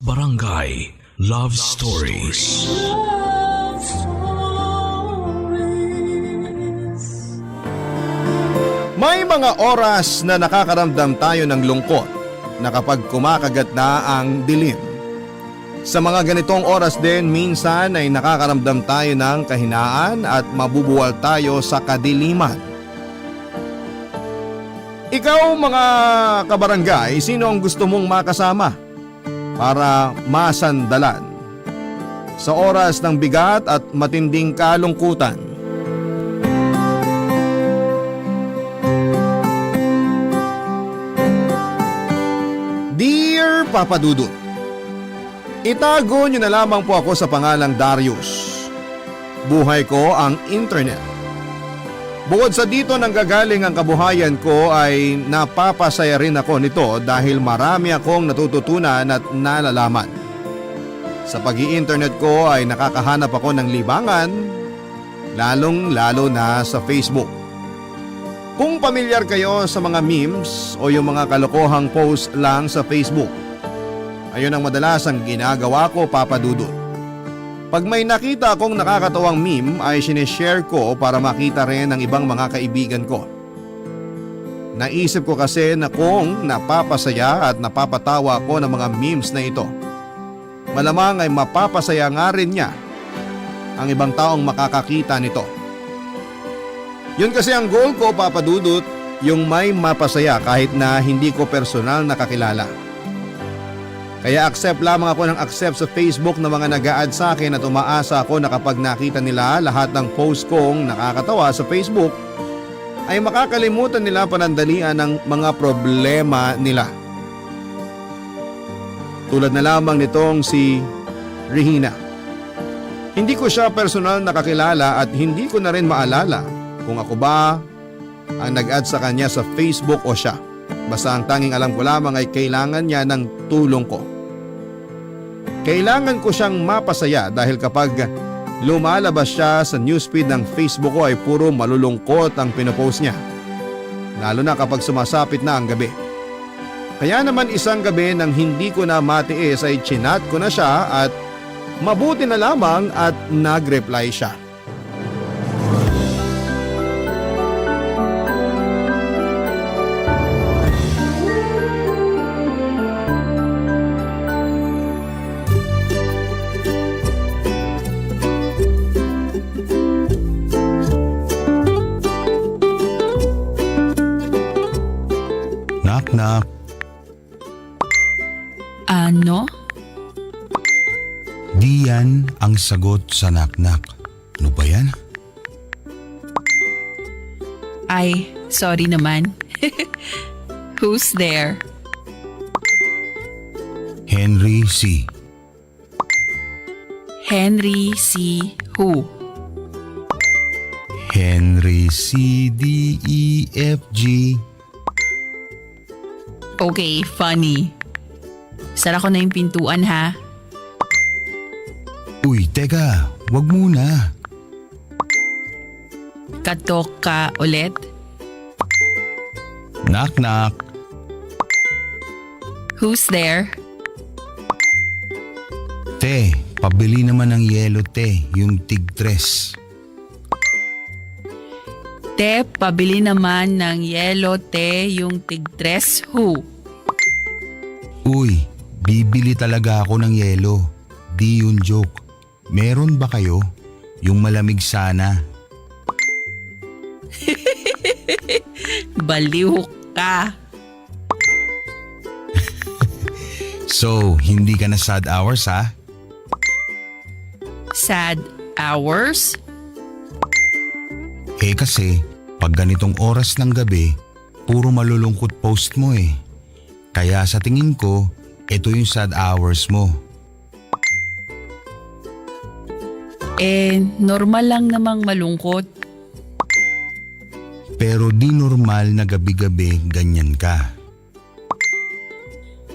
Barangay Love Stories. Love Stories. May mga oras na nakakaramdam tayo ng lungkot na kapag kumakagat na ang dilim. Sa mga ganitong oras din, minsan ay nakakaramdam tayo ng kahinaan at mabubuwal tayo sa kadiliman. Ikaw mga kabarangay, sino ang gusto mong makasama para masandalan sa oras ng bigat at matinding kalungkutan? Dear Papa Dudut, itago niyo na lamang po ako sa pangalang Darius. Buhay ko ang internet. Bukod sa dito nanggagaling ang kabuhayan ko ay napapasaya rin ako nito dahil marami akong natututunan at nalalaman. Sa pag-i-internet ko ay nakakahanap ako ng libangan, lalong-lalo na sa Facebook. Kung pamilyar kayo sa mga memes o yung mga kalokohang post lang sa Facebook, ayun ang madalas ang ginagawa ko, Papa Dudut. Pag may nakita akong nakakatawang meme ay sineshare ko para makita rin ng ibang mga kaibigan ko. Naisip ko kasi na kung napapasaya at napapatawa ako ng mga memes na ito, malamang ay mapapasaya nga rin niya ang ibang taong makakakita nito. Yun kasi ang goal ko, Papa Dudut, yung may mapasaya kahit na hindi ko personal nakakilala. Kaya accept lamang ako ng accept sa Facebook na mga nag-a-add sa akin at umaasa ako na kapag nakita nila lahat ng post kong nakakatawa sa Facebook ay makakalimutan nila panandalian ng mga problema nila. Tulad na lamang nitong si Regina. Hindi ko siya personal nakakilala at hindi ko na rin maalala kung ako ba ang nag-add sa kanya sa Facebook o siya. Basta ang tanging alam ko lamang ay kailangan niya ng tulong ko. Kailangan ko siyang mapasaya dahil kapag lumalabas siya sa newsfeed ng Facebook ko ay puro malulungkot ang pinopost niya. Lalo na kapag sumasapit na ang gabi. Kaya naman isang gabi nang hindi ko na matiis ay chinat ko na siya at mabuti na lamang at nag-reply siya. Knock. Ano? Di yan ang sagot sa knock-knock. Ano ba yan? Ay, sorry naman. Who's there? Henry C. Henry C. Who? Henry C. D. E. F. G. Okay, funny. Sara ko na yung pintuan ha. Uy, teka, wag muna. Katok ka ulit? Knock. Who's there? Te, pabili naman ng yelo te, yung tig-tres. Te, pabili naman ng yellow te yung tig-tres who? Uy, bibili talaga ako ng yelo. Di yun joke. Meron ba kayo? Yung malamig sana. Baliw ka. So, hindi ka na sad hours ha? Sad hours? Eh kasi, pag ganitong oras ng gabi, puro malulungkot post mo eh. Kaya sa tingin ko, ito yung sad hours mo. Eh, normal lang namang malungkot. Pero di normal na gabi-gabi ganyan ka.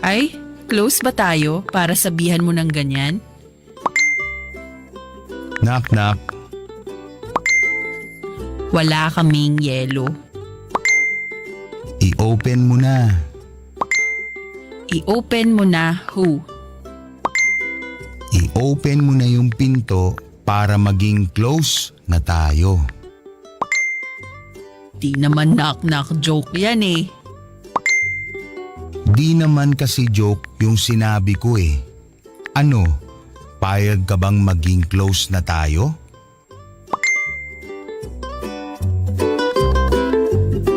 Ay, close ba tayo para sabihan mo ng ganyan? Knock. Wala kaming yelo. I-open mo na. I-open mo na who? Open mo na yung pinto para maging close na tayo. Di naman knock-knock joke yan eh. Di naman kasi joke yung sinabi ko eh. Ano, payag ka bang maging close na tayo?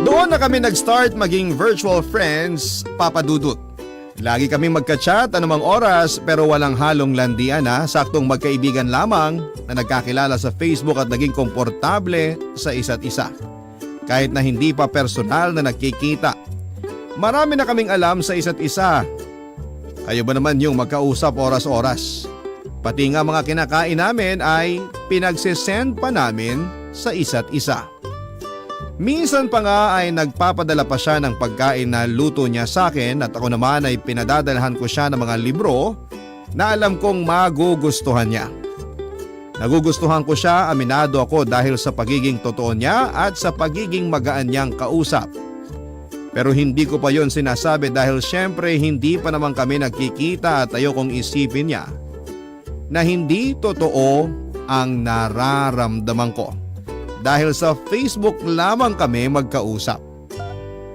Doon na kami nag-start maging virtual friends, Papa Dudut. Lagi kaming magka-chat anumang oras pero walang halong landian saktong magkaibigan lamang na nagkakilala sa Facebook at naging komportable sa isa't isa. Kahit na hindi pa personal na nagkikita. Marami na kaming alam sa isa't isa. Kayo ba naman yung magkausap oras-oras? Pati nga mga kinakain namin ay pinagsisend pa namin sa isa't isa. Minsan pa nga ay nagpapadala pa siya ng pagkain na luto niya sa akin at ako naman ay pinadadalhan ko siya ng mga libro na alam kong magugustuhan niya. Nagugustuhan ko siya, aminado ako dahil sa pagiging totoo niya at sa pagiging magaan niyang kausap. Pero hindi ko pa yon sinasabi dahil syempre hindi pa naman kami nagkikita at ayokong isipin niya na hindi totoo ang nararamdaman ko. Dahil sa Facebook lamang kami magkausap.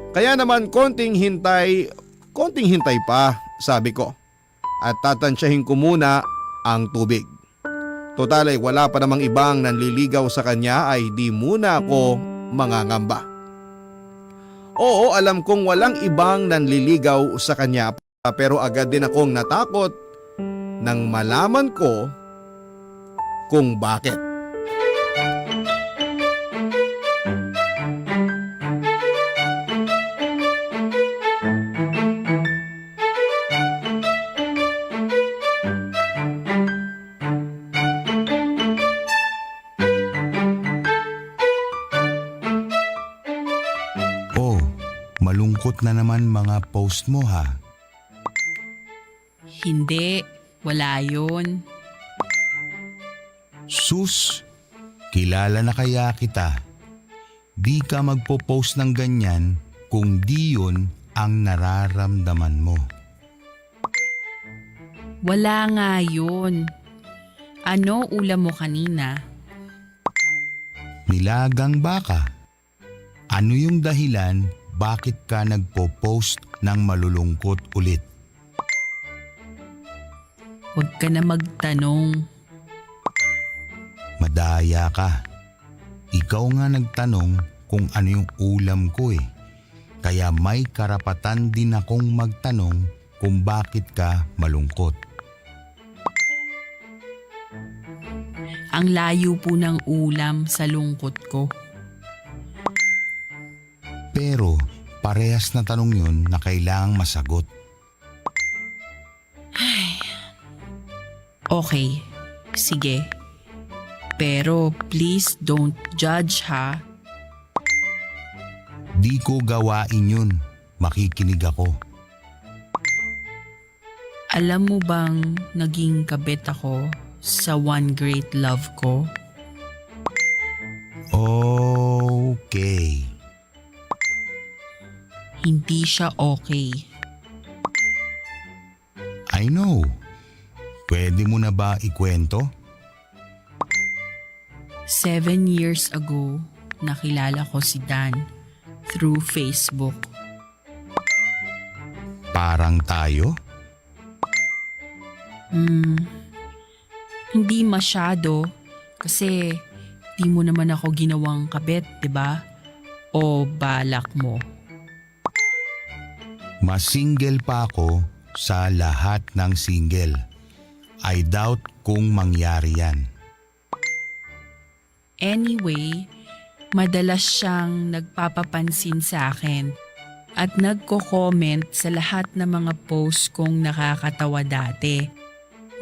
Kaya naman konting hintay pa, sabi ko. At tatansyahin ko muna ang tubig. Total ay wala pa namang ibang nanliligaw sa kanya ay di muna ako mangangamba. Oo, alam kong walang ibang nanliligaw sa kanya pero agad din akong natakot nang malaman ko kung bakit. Malungkot na naman mga post mo ha. Hindi, wala yun. Sus, kilala na kaya kita. Di ka magpo-post ng ganyan kung di yun ang nararamdaman mo. Wala nga yun. Ano ulam mo kanina? Nilagang baka. Ano yung dahilan bakit ka nagpo-post ng malulungkot ulit? Huwag ka na magtanong. Madaya ka. Ikaw nga nagtanong kung ano yung ulam ko eh. Kaya may karapatan din akong magtanong kung bakit ka malungkot. Ang layo po ng ulam sa lungkot ko. Pero parehas na tanong yun na kailangang masagot. Okay, sige. Pero please don't judge ha. Di ko gawain yun. Makikinig ako. Alam mo bang naging kabit ako sa one great love ko? Okay. Hindi siya okay. I know. Pwede mo na ba ikwento? 7 years ago, nakilala ko si Dan through Facebook. Parang tayo? Hindi masyado kasi di mo naman ako ginawang kabit, 'di ba? O balak mo? Mas single pa ako sa lahat ng single. I doubt kung mangyari yan. Anyway, madalas siyang nagpapapansin sa akin at nagko-comment sa lahat ng mga posts kong nakakatawa dati.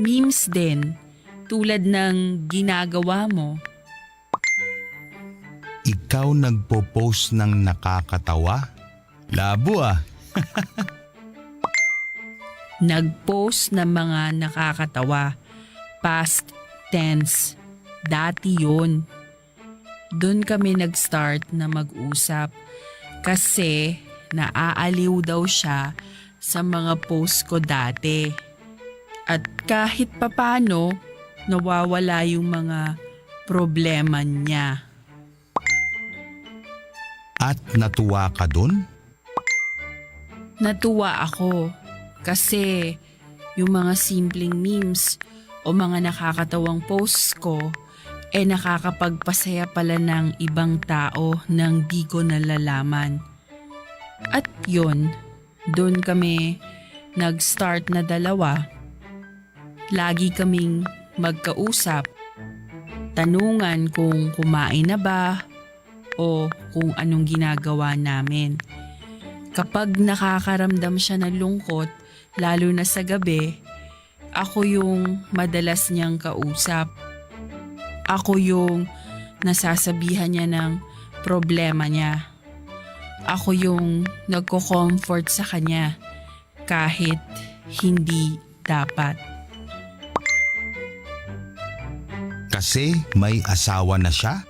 Memes din, tulad ng ginagawa mo. Ikaw nagpo-post ng nakakatawa? Labo ah. Nag-post ng mga nakakatawa. Past tense. Dati yun. Doon kami nag-start na mag-usap kasi naaaliw daw siya sa mga post ko dati. At kahit papano, nawawala yung mga problema niya. At natuwa ka dun? Natuwa ako kasi yung mga simpleng memes o mga nakakatawang posts ko nakakapagpasaya pala ng ibang tao nang di ko nalalaman. At yun, doon kami nag-start na dalawa. Lagi kaming magkausap, tanungan kung kumain na ba o kung anong ginagawa namin. Kapag nakakaramdam siya ng lungkot, lalo na sa gabi, ako yung madalas niyang kausap. Ako yung nasasabihan niya ng problema niya. Ako yung nagko-comfort sa kanya kahit hindi dapat. Kasi may asawa na siya?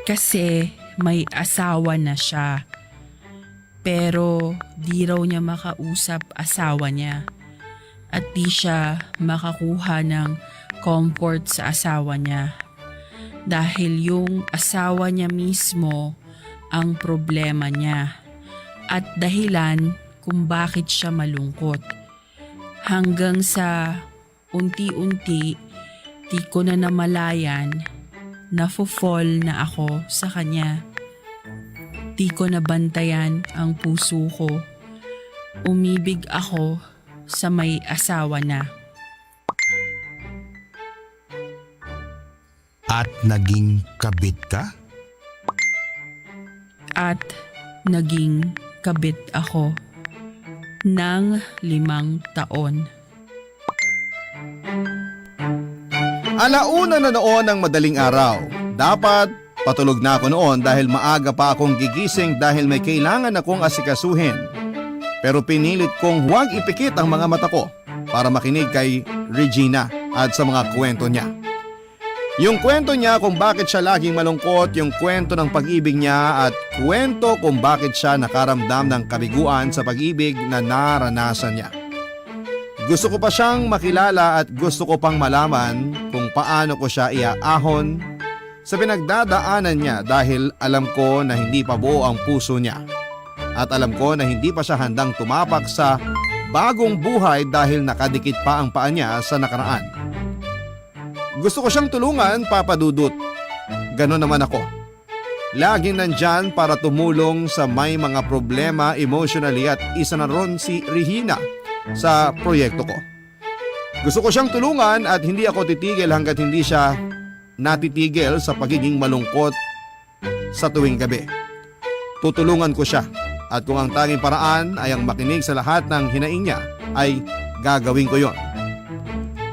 Kasi may asawa na siya. Pero di raw niya makausap asawa niya. At di siya makakuha ng comfort sa asawa niya. Dahil yung asawa niya mismo ang problema niya. At dahilan kung bakit siya malungkot. Hanggang sa unti-unti, di ko na namalayan, nafo-fall na ako sa kanya. Di ko nabantayan ang puso ko. Umibig ako sa may asawa na. At naging kabit ka? At naging kabit ako ng 5 taon. Alauna na noon ng madaling araw. Dapat patulog na ako noon dahil maaga pa akong gigising dahil may kailangan akong asikasuhin. Pero pinilit kong huwag ipikit ang mga mata ko para makinig kay Regina at sa mga kwento niya. Yung kwento niya kung bakit siya laging malungkot, yung kwento ng pag-ibig niya at kwento kung bakit siya nakaramdam ng kabiguan sa pag-ibig na naranasan niya. Gusto ko pa siyang makilala at gusto ko pang malaman kung paano ko siya iaahon sa pinagdadaanan niya dahil alam ko na hindi pa buo ang puso niya. At alam ko na hindi pa siya handang tumapak sa bagong buhay dahil nakadikit pa ang paa niya sa nakaraan. Gusto ko siyang tulungan, Papa Dudut. Ganon naman ako. Laging nandyan para tumulong sa may mga problema emotionally at isa na ron si Regina sa proyekto ko. Gusto ko siyang tulungan at hindi ako titigil hanggat hindi siya natitigil sa pagiging malungkot sa tuwing gabi. Tutulungan ko siya at kung ang tanging paraan ay ang makinig sa lahat ng hinaing niya ay gagawin ko yon.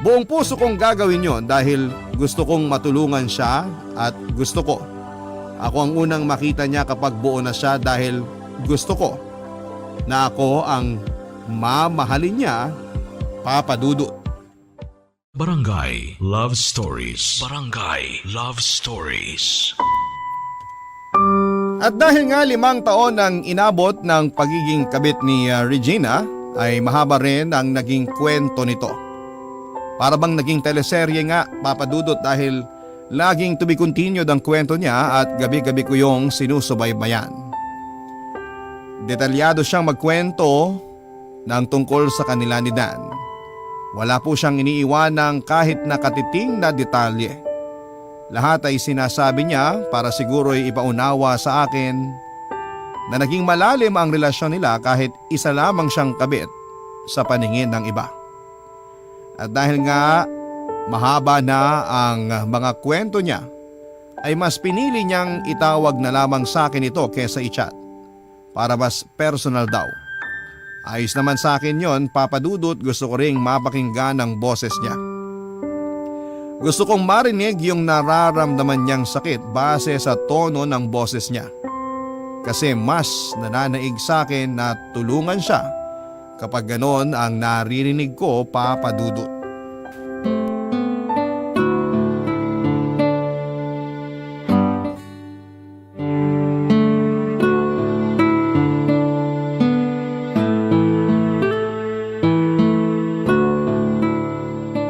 Buong puso kong gagawin yon dahil gusto kong matulungan siya at gusto ko. Ako ang unang makita niya kapag buo na siya dahil gusto ko na ako ang mamahalin niya, Papa Dudut. Barangay Love Stories. Barangay Love Stories. At dahil nga 5 taon ang inabot ng pagiging kabit ni Regina, ay mahaba rin ang naging kwento nito. Para bang naging teleserye nga, Papa Dudut, dahil laging to be continued ang kwento niya at gabi-gabi ko yung sinusubaybayan. Detalyado siyang magkwento ng tungkol sa kanila ni Dan. Wala po siyang iniiwanang kahit nakatiting na detalye. Lahat ay sinasabi niya para siguro'y ipaunawa sa akin na naging malalim ang relasyon nila kahit isa lamang siyang kabit sa paningin ng iba. At dahil nga mahaba na ang mga kwento niya, ay mas pinili niyang itawag na lamang sa akin ito kesa i-chat para mas personal daw. Ayos naman sa akin yon, Papa Dudut, gusto ko ring mapakinggan ang boses niya. Gusto kong marinig yung nararamdaman niyang sakit base sa tono ng boses niya. Kasi mas nananaig sa akin na tulungan siya kapag ganon ang naririnig ko, Papa Dudut.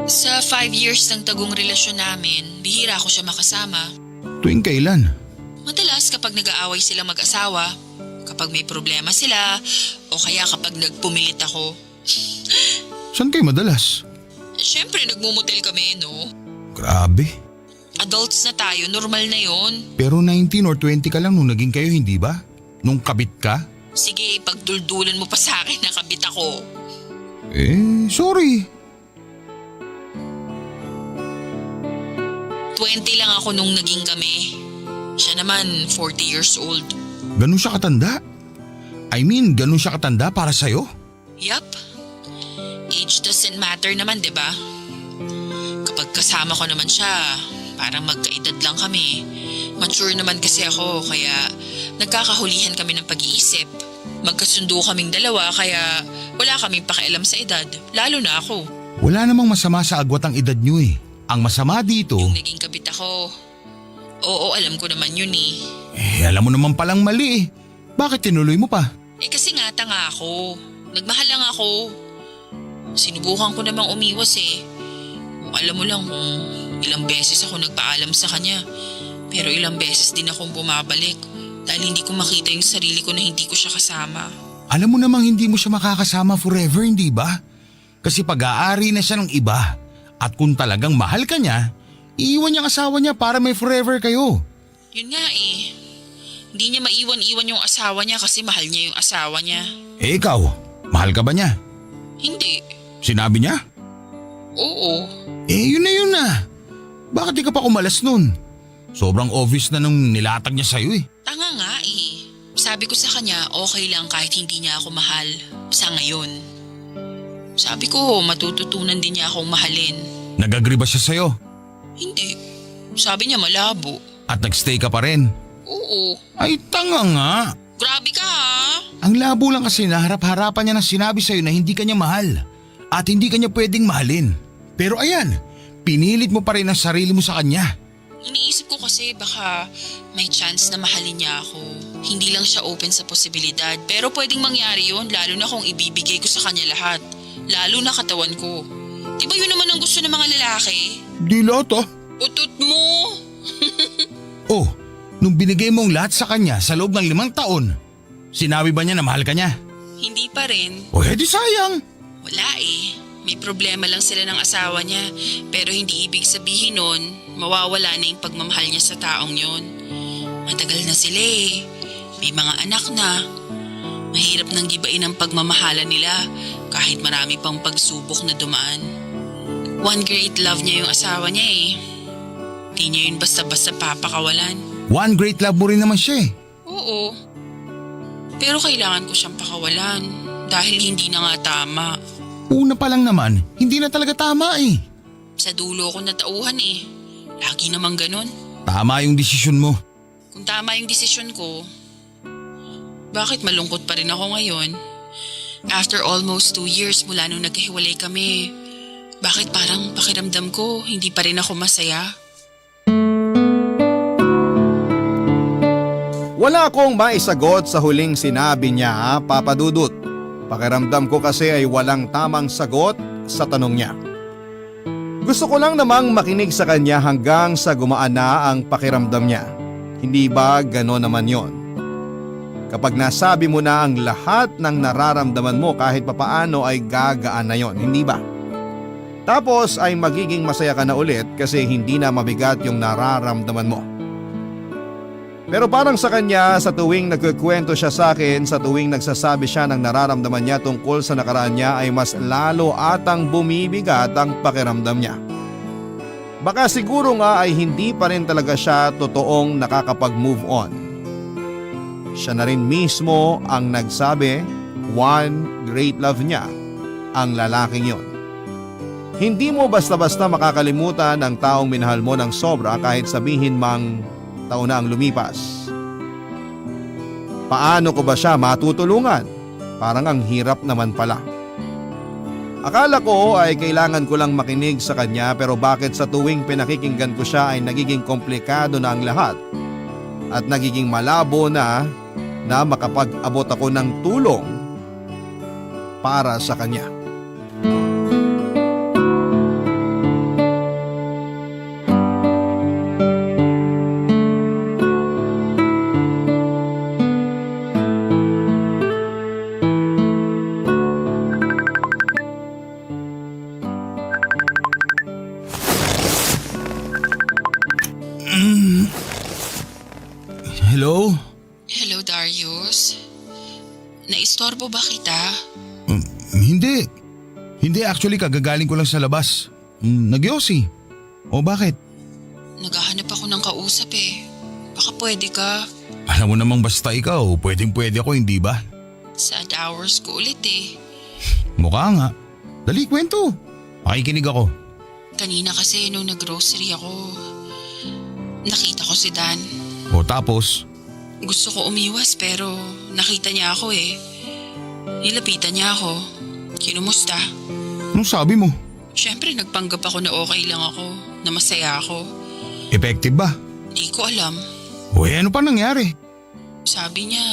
Sa 5 years ng tagong relasyon namin, bihira ko siya makasama. Tuwing kailan? Madalas kapag nag-aaway silang mag-asawa, kapag may problema sila, o kaya kapag nagpumilit ako. Saan kayo madalas? Siyempre nagmumotel kami, no? Grabe. Adults na tayo, normal na yon. Pero 19 or 20 ka lang nung naging kayo, hindi ba? Nung kabit ka? Sige, pagduldulan mo pa sa akin na kabit ako. Sorry. 20 lang ako nung naging kami. Siya naman, 40 years old. Ganun siya katanda? I mean, ganun siya katanda para sa'yo? Yup. Age doesn't matter naman, di ba? Kapag kasama ko naman siya, parang magkaedad lang kami. Mature naman kasi ako, kaya nagkakahulihan kami ng pag-iisip. Magkasundo kaming dalawa, kaya wala kaming pakialam sa edad, lalo na ako. Wala namang masama sa agwat ang edad niyo eh. Ang masama dito… Yung naging kabit ako. Oo, alam ko naman yun eh. alam mo naman palang mali eh. Bakit tinuloy mo pa? Kasi nga tanga ako. Nagmahal lang ako. Sinubukan ko namang umiwas eh. Alam mo lang kung ilang beses ako nagpaalam sa kanya. Pero ilang beses din akong bumabalik dahil hindi ko makita yung sarili ko na hindi ko siya kasama. Alam mo namang hindi mo siya makakasama forever, hindi ba? Kasi pag-aari na siya ng iba. At kung talagang mahal ka niya, iiwan niya ang asawa niya para may forever kayo. Yun nga eh. Hindi niya maiwan-iwan yung asawa niya kasi mahal niya yung asawa niya. Ikaw, mahal ka ba niya? Hindi. Sinabi niya? Oo. Yun na. Bakit di ka pa kumalas nun? Sobrang obvious na nung nilatag niya sa'yo eh. Tanga nga eh. Sabi ko sa kanya okay lang kahit hindi niya ako mahal. Sa ngayon. Sabi ko matututunan din niya akong mahalin. Nag-agree ba siya sa'yo? Hindi. Sabi niya malabo. At nagstay ka pa rin? Oo. Ay tanga nga. Grabe ka ha. Ang labo lang kasi na harap-harapan niya na sinabi sa'yo na hindi ka niya mahal. At hindi ka niya pwedeng mahalin. Pero ayan, pinilit mo pa rin ang sarili mo sa kanya. Iniisip ko kasi baka may chance na mahalin niya ako. Hindi lang siya open sa posibilidad. Pero pwedeng mangyari yun lalo na kung ibibigay ko sa kanya lahat. Lalo na katawan ko. Diba yun naman ang gusto ng mga lalaki? Di lahat ah. Utot mo! Oh, nung binigay mong lahat sa kanya sa loob ng 5 taon, sinabi ba niya na mahal ka niya? Hindi pa rin. O edi sayang. Wala eh. May problema lang sila ng asawa niya. Pero hindi ibig sabihin nun, mawawala na yung pagmamahal niya sa taong yun. Matagal na sila eh. May mga anak na. Mahirap nang gibain ang pagmamahala nila kahit marami pang pagsubok na dumaan. One great love niya yung asawa niya eh. Di niya yun basta-basta papakawalan. One great love mo rin naman siya eh. Oo. Pero kailangan ko siyang pakawalan dahil hindi na nga tama. Una pa lang naman, hindi na talaga tama eh. Sa dulo ko natauhan eh. Lagi namang ganun. Tama yung desisyon mo. Kung tama yung desisyon ko, bakit malungkot pa rin ako ngayon? After almost 2 years mula nung nagkahiwalay kami, bakit parang pakiramdam ko hindi pa rin ako masaya? Wala akong maisagot sa huling sinabi niya, Papa Dudut. Pakiramdam ko kasi ay walang tamang sagot sa tanong niya. Gusto ko lang namang makinig sa kanya hanggang sa gumaan na ang pakiramdam niya. Hindi ba gano'n naman yon? Kapag nasabi mo na ang lahat ng nararamdaman mo kahit papaano ay gagaan na yon, hindi ba? Tapos ay magiging masaya ka na ulit kasi hindi na mabigat yung nararamdaman mo. Pero parang sa kanya, sa tuwing nagkukwento siya sa akin, sa tuwing nagsasabi siya ng nararamdaman niya tungkol sa nakaraan niya ay mas lalo atang bumibigat ang pakiramdam niya. Baka siguro nga ay hindi pa rin talaga siya totoong nakakapag-move on. Siya na rin mismo ang nagsabi, one great love niya, ang lalaking yon. Hindi mo basta-basta makakalimutan ang taong minahal mo ng sobra kahit sabihin mang taon na ang lumipas. Paano ko ba siya matutulungan? Parang ang hirap naman pala. Akala ko ay kailangan ko lang makinig sa kanya pero bakit sa tuwing pinakikinggan ko siya ay nagiging komplikado na ang lahat at nagiging malabo na makapag-abot ako ng tulong para sa kanya. ba kita? Hindi. Hindi, actually kagagaling ko lang sa labas. Nagyosi. O bakit? Naghahanap ako ng kausap eh. Baka pwede ka. Alam mo namang basta ikaw, pwede ako, hindi ba? Sad hours ko ulit eh. Mukha nga. Dali, kwento. Makikinig ako. Kanina kasi nung nag-grocery ako, nakita ko si Dan. O tapos? Gusto ko umiwas pero nakita niya ako eh. Nilapitan niya ako. Kinumusta? Anong sabi mo? Siyempre nagpanggap ako na okay lang ako, na masaya ako. Effective ba? Di ko alam. O ano pa nangyari? Sabi niya,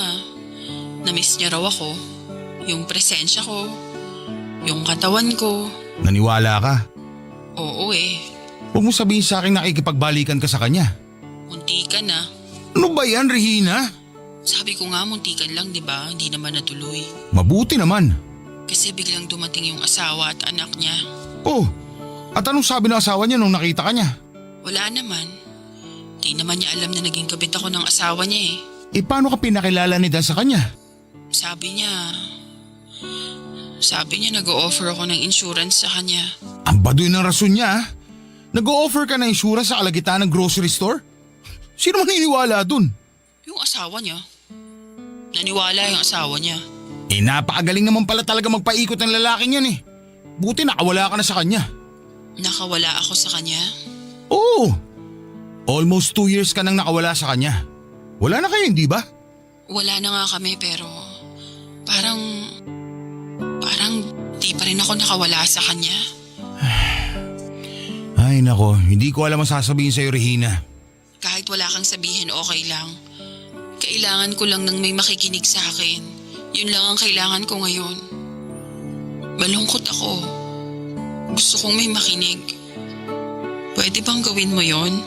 na-miss niya raw ako. Yung presensya ko, yung katawan ko. Naniwala ka? Oo eh, Huwag mo sabihin sa akin nakikipagbalikan ka sa kanya. munti ka na. Ano ba yan, Regina? Sabi ko nga muntikan lang, di ba? Hindi naman natuloy. Mabuti naman. Kasi biglang dumating yung asawa at anak niya. Oh, at anong sabi ng asawa niya nung nakita ka niya? Wala naman. Di naman niya alam na naging kabit ako ng asawa niya eh. Paano ka pinakilala ni Dan sa kanya? Sabi niya nag-o-offer ako ng insurance sa kanya. Ang baduy ng rason niya, ah. Nag-o-offer ka ng insurance sa kalagitan ng grocery store? Sino maniniwala dun? Yung asawa niya. Naniwala yung asawa niya. Napakagaling naman pala talaga magpaikot ng lalaking yan eh. Buti nakawala ka na sa kanya. Nakawala ako sa kanya? Oo. Almost 2 years ka nang nakawala sa kanya. Wala na kayo, hindi ba? Wala na nga kami pero parang di pa rin ako nakawala sa kanya. Ay nako, hindi ko alam ang sasabihin sa'yo, Regina. Kahit wala kang sabihin, okay lang. Kailangan ko lang ng may makikinig sa akin. Yun lang ang kailangan ko ngayon. Malungkot ako. Gusto kong may makinig. Pwede bang gawin mo yon?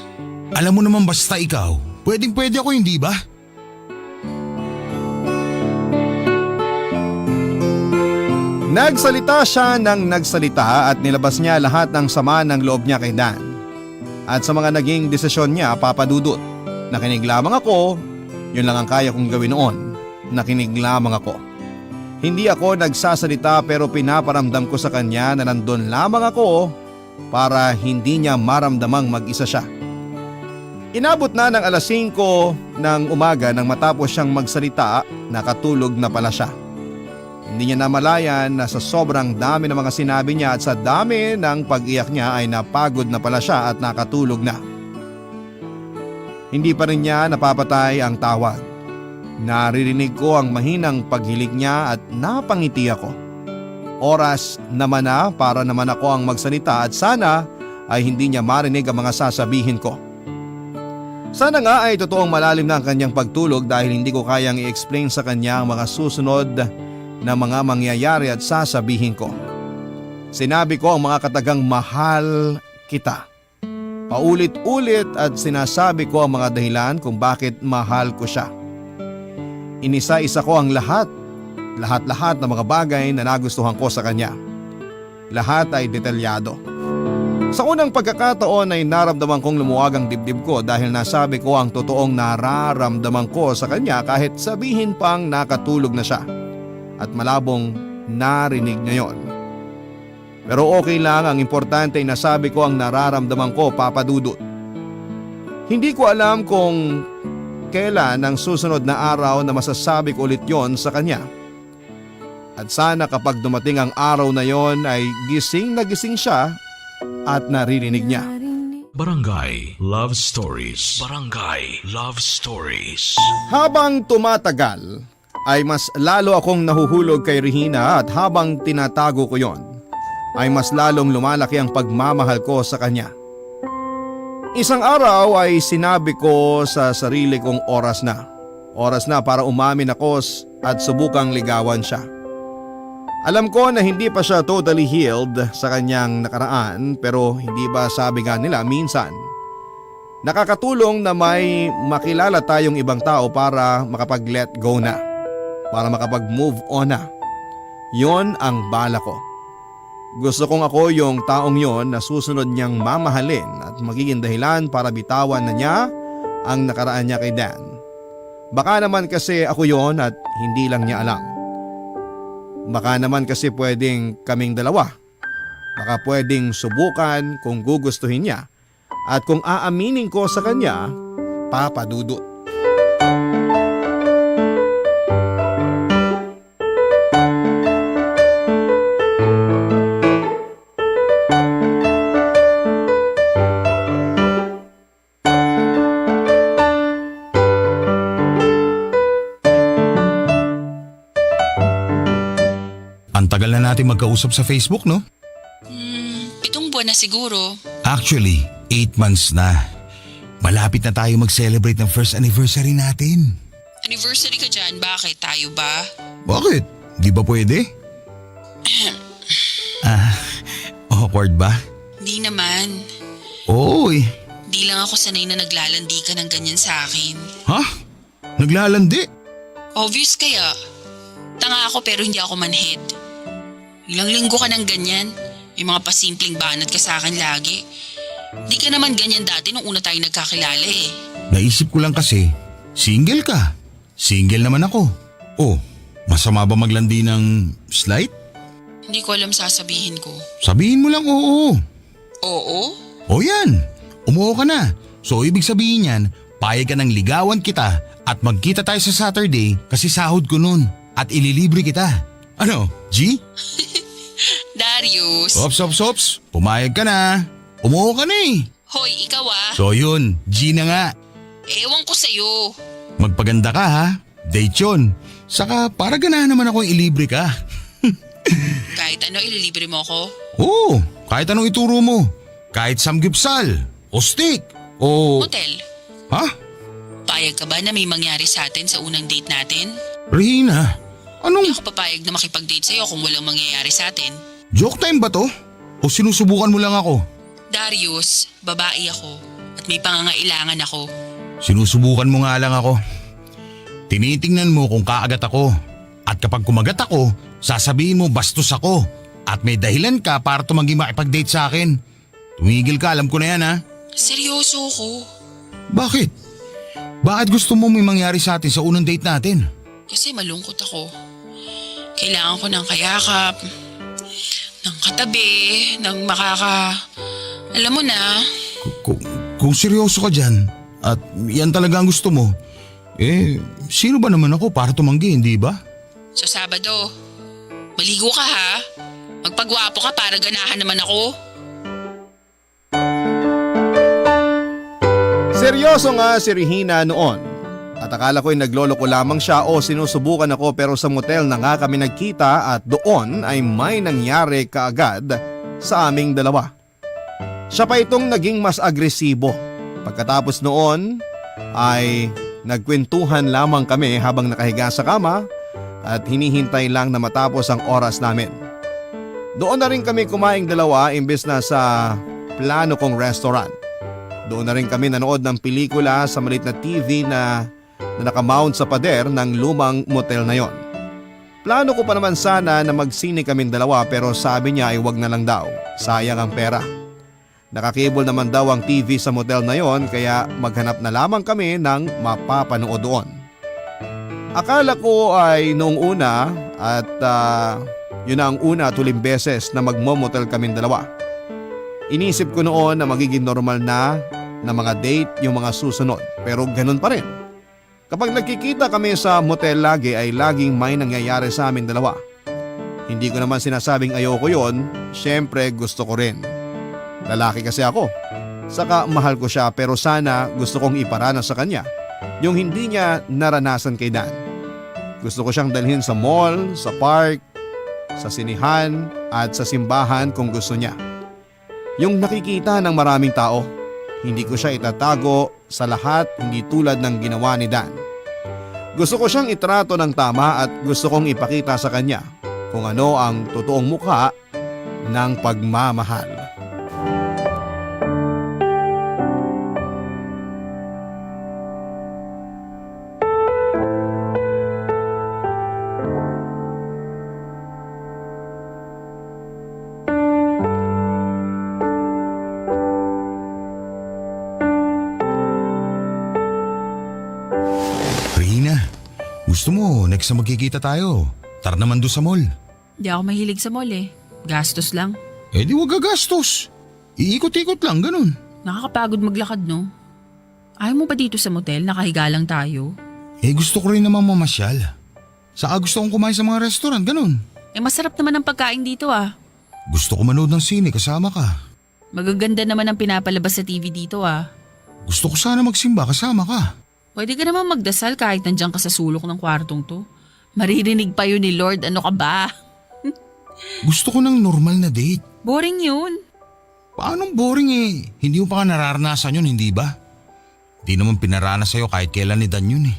Alam mo naman basta ikaw, pwede ako, hindi ba? Nagsalita siya ng nagsalita at nilabas niya lahat ng sama ng loob niya kay Dan. At sa mga naging desisyon niya, papadudot. Nakinig lamang ako, yun lang ang kaya kong gawin noon. Nakinig lamang ako. Hindi ako nagsasalita pero pinaparamdam ko sa kanya na nandun lamang ako para hindi niya maramdamang mag-isa siya. Inabot na ng 5:00 ng umaga nang matapos siyang magsalita, nakatulog na pala siya. Hindi niya namalayan na sa sobrang dami ng mga sinabi niya at sa dami ng pag-iyak niya ay napagod na pala siya at nakatulog na. Hindi pa rin niya napapatay ang tawag. Naririnig ko ang mahinang paghilig niya at napangiti ako. Oras naman na para naman ako ang magsalita at sana ay hindi niya marinig ang mga sasabihin ko. Sana nga ay totoong malalim na ang kanyang pagtulog dahil hindi ko kayang i-explain sa kanya ang mga susunod na mga mangyayari at sasabihin ko. Sinabi ko ang mga katagang mahal kita. Paulit-ulit at sinasabi ko ang mga dahilan kung bakit mahal ko siya. Inisa-isa ko ang lahat-lahat ng mga bagay na nagustuhan ko sa kanya. Lahat ay detalyado. Sa unang pagkakataon ay naramdaman kong lumuwag ang dibdib ko dahil nasabi ko ang totoong nararamdaman ko sa kanya kahit sabihin pang nakatulog na siya. At malabong narinig niya yon. Pero okay lang, ang importante ay nasabi ko ang nararamdaman ko, Papa Dudut. Hindi ko alam kung kailan ang susunod na araw na masasabi ko ulit yon sa kanya. At sana kapag dumating ang araw na yon ay gising na gising siya at naririnig niya. Barangay Love Stories. Barangay Love Stories. Habang tumatagal, ay mas lalo akong nahuhulog kay Regina at habang tinatago ko yon, ay mas lalong lumalaki ang pagmamahal ko sa kanya. Isang araw ay sinabi ko sa sarili kong oras na. Oras na para umamin ako at subukang ligawan siya. Alam ko na hindi pa siya totally healed sa kanyang nakaraan pero hindi ba sabi nga nila minsan, nakakatulong na may makilala tayong ibang tao para makapag-let go na. Para makapag-move on na. Yon ang bala ko. Gusto kong ako yung taong yon na susunod niyang mamahalin at magiging dahilan para bitawan na niya ang nakaraan niya kay Dan. Baka naman kasi ako yon at hindi lang niya alam. Baka naman kasi pwedeng kaming dalawa. Baka pwedeng subukan kung gugustuhin niya. At kung aaminin ko sa kanya, papadudot. Ang tagal na natin magkausap sa Facebook, no? 7 buwan na siguro. Actually, 8 months na. Malapit na tayo mag-celebrate ng first anniversary natin. Anniversary ka dyan, bakit? Tayo ba? Bakit? Di ba pwede? Awkward ba? Di naman. Oo eh. Di lang ako sanay na naglalandi ka ng ganyan sa akin. Ha? Naglalandi? Obvious kaya. Tanga ako pero hindi ako manhead. Ilang linggo ka ng ganyan. May mga pasimpleng banat ka sa akin lagi. Di ka naman ganyan dati nung una tayo nagkakilala eh. Naisip ko lang kasi, single ka. Single naman ako. Oh, masama ba maglandi ng slight? Hindi ko alam sasabihin ko. Sabihin mo lang oo. Oo? O yan, umuo ka na. So ibig sabihin yan, payag ka ng ligawan kita at magkita tayo sa Saturday kasi sahod ko nun at ililibre kita. Ano, G? Darius. Ops. Pumayag ka na. Umuo ka na eh. Hoy, ikaw ah. So yun, G na nga. Ewan ko sa'yo. Magpaganda ka ha. Date yun. Saka para ganahan naman akong ilibre ka. Kahit ano, ililibre mo ko. Oo, kahit anong ituro mo. Kahit samgyupsal, o steak, o... Motel. Ha? Payag ka ba na may mangyari sa atin sa unang date natin? Rina, Hindi anong... ako papayag na makipag-date sa'yo kung walang mangyayari sa atin. Joke time ba to? O sinusubukan mo lang ako? Darius, babae ako at may pangangailangan ako. Sinusubukan mo nga lang ako. Tinitingnan mo kung kaagat ako. At kapag kumagat ako, sasabihin mo bastos ako. At may dahilan ka para tumanggi makipag-date sa akin. Tumigil ka, alam ko na yan ha. Seryoso ko. Bakit? Bakit gusto mo may mangyari sa atin sa unang date natin? Kasi malungkot ako. Kailangan ko ng kayakap, ng katabi, ng Alam mo na. Kung seryoso ka dyan at yan talaga ang gusto mo, sino ba naman ako para tumanggi, hindi ba? Sa Sabado, maligo ka ha. Magpagwapo ka para ganahan naman ako. Seryoso nga si Regina noon. At akala ko'y nagloloko lamang siya o sinusubukan ako pero sa motel na nga kami nagkita at doon ay may nangyari kaagad sa aming dalawa. Siya pa itong naging mas agresibo. Pagkatapos noon ay nagkwentuhan lamang kami habang nakahiga sa kama at hinihintay lang na matapos ang oras namin. Doon na rin kami kumaing dalawa imbes na sa plano kong restaurant. Doon na rin kami nanood ng pelikula sa maliit na TV na nakamount sa pader ng lumang motel na yon. Plano ko pa naman sana na magsine kaming dalawa pero sabi niya ay wag na lang daw, sayang ang pera. Nakakable naman daw ang TV sa motel na yon kaya maghanap na lamang kami ng mapapanood doon. Akala ko ay noong una at yun na ang una at huling beses na magmo-motel kaming dalawa. Inisip ko noon na magiging normal na mga date yung mga susunod pero ganun pa rin. Kapag nagkikita kami sa motel lagi ay laging may nangyayari sa amin dalawa. Hindi ko naman sinasabing ayoko yon, syempre gusto ko rin. Lalaki kasi ako. Saka mahal ko siya pero sana gusto kong iparanas sa kanya yung hindi niya naranasan kay Dan. Gusto ko siyang dalhin sa mall, sa park, sa sinihan at sa simbahan kung gusto niya. Yung nakikita ng maraming tao, hindi ko siya itatago sa lahat hindi tulad ng ginawa ni Dan. Gusto ko siyang itrato ng tama at gusto kong ipakita sa kanya kung ano ang totoong mukha ng pagmamahal. Rina, gusto mo next na magkikita tayo. Tara naman doon sa mall. Di ako mahilig sa mall eh. Gastos lang. Eh di wag gagastos. Iikot-ikot lang, ganun. Nakakapagod maglakad no? Ayaw mo ba dito sa motel? Nakahiga lang tayo. Eh gusto ko rin naman mamasyal. Saka gusto kong kumain sa mga restaurant, ganun. Eh masarap naman ang pagkain dito ah. Gusto ko manood ng sine kasama ka. Magaganda naman ang pinapalabas sa TV dito ah. Gusto ko sana magsimba kasama ka. Pwede ka naman magdasal kahit nandiyan ka sa sulok ng kwartong to. Maririnig pa yun ni Lord, ano ka ba? Gusto ko ng normal na date. Boring yun. Paanong boring eh? Hindi mo pa ka nararanasan yun, hindi ba? Di naman pinaranas sa'yo kahit kailan ni Dan yun eh.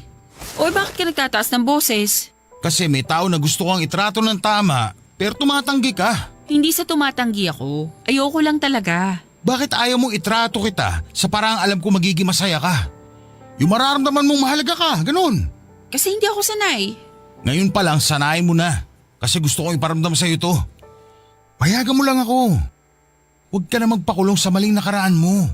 Oy, bakit ka nagtataas ng boses? Kasi may tao na gusto kang itrato ng tama, pero tumatanggi ka. Hindi sa tumatanggi ako. Ayoko lang talaga. Bakit ayaw mong itrato kita sa parang alam ko magiging masaya ka? Yung mararamdaman mong mahalaga ka, ganun. Kasi hindi ako sanay. Ngayon pa lang, sanayin mo na. Kasi gusto ko iparamdam sa'yo to. Payagan mo lang ako. Huwag ka na magpakulong sa maling nakaraan mo.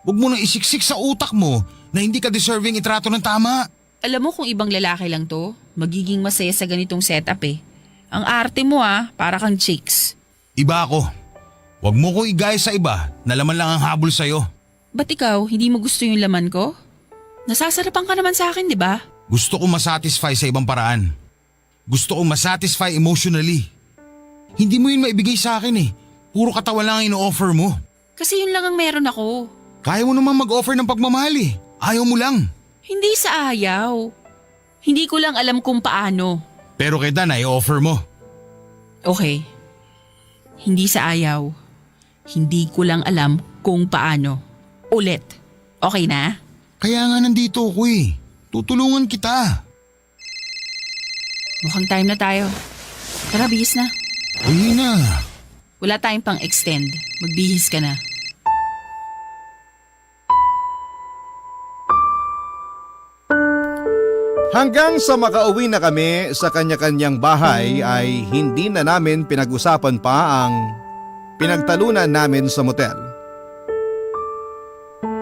Huwag mo nang isiksik sa utak mo na hindi ka deserving itrato ng tama. Alam mo kung ibang lalaki lang to, magiging masaya sa ganitong setup eh. Ang arte mo para kang chicks. Iba ako. Huwag mo ko igaya sa iba na laman lang ang habol sa'yo. Ba't ikaw, hindi mo gusto yung laman ko? Nasasarapan ka naman sa akin, di ba? Gusto kong masatisfy sa ibang paraan. Gusto kong masatisfy emotionally. Hindi mo yun maibigay sa akin eh. Puro katawan lang ang ino-offer mo. Kasi yun lang ang meron ako. Kaya mo naman mag-offer ng pagmamahal eh. Ayaw mo lang. Hindi sa ayaw. Hindi ko lang alam kung paano. Pero kay Dan ay offer mo. Okay. Hindi sa ayaw. Hindi ko lang alam kung paano. Ulit. Okay na? Kaya nga nandito ako eh. Tutulungan kita. Mukhang time na tayo. Tara, bihis na. Uy na. Wala tayong pang extend. Magbihis ka na. Hanggang sa makauwi na kami sa kanya-kanyang bahay ay hindi na namin pinag-usapan pa ang pinagtalunan namin sa motel.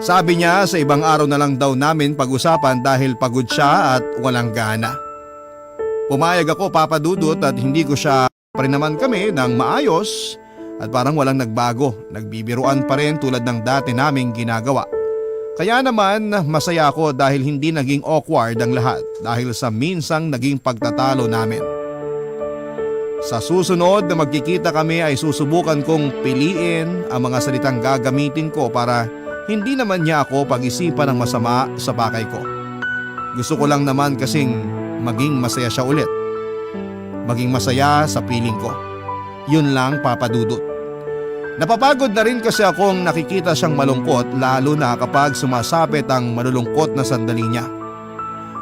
Sabi niya sa ibang araw na lang daw namin pag-usapan dahil pagod siya at walang gana. Pumayag ako, Papa Dudut, at hindi ko siya pa rin naman kami ng maayos at parang walang nagbago. Nagbibiruan pa rin tulad ng dati naming ginagawa. Kaya naman masaya ako dahil hindi naging awkward ang lahat dahil sa minsang naging pagtatalo namin. Sa susunod na magkikita kami ay susubukan kong piliin ang mga salitang gagamitin ko para hindi naman niya ako pag-isipan ng masama sa pakay ko. Gusto ko lang naman kasing maging masaya siya ulit. Maging masaya sa piling ko. Yun lang, Papa Dudut. Napapagod na rin kasi akong nakikita siyang malungkot lalo na kapag sumasapit ang malulungkot na sandali niya.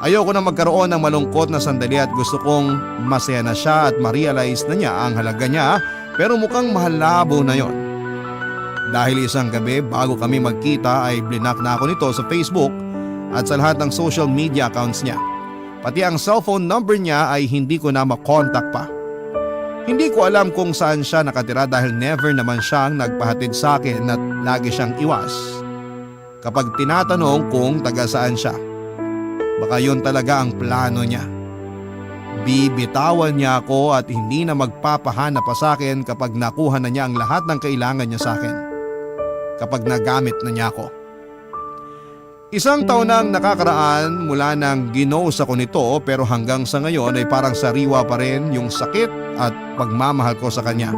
Ayoko na magkaroon ng malungkot na sandali at gusto kong masaya na siya at ma-realize na niya ang halaga niya, pero mukhang malabo na yon. Dahil isang gabi bago kami magkita ay blinak na ako nito sa Facebook at sa lahat ng social media accounts niya. Pati ang cellphone number niya ay hindi ko na makontak pa. Hindi ko alam kung saan siya nakatira dahil never naman siyang nagpahatid sa akin at lagi siyang iwas kapag tinatanong kung taga saan siya. Baka yun talaga ang plano niya. Bibitawan niya ako at hindi na magpapahanap pa sa akin kapag nakuha na niya ang lahat ng kailangan niya sa akin. Kapag nagamit na niya ako. Isang taon nang nakakaraan mula nang ginose ako nito, pero hanggang sa ngayon ay parang sariwa pa rin yung sakit at pagmamahal ko sa kanya.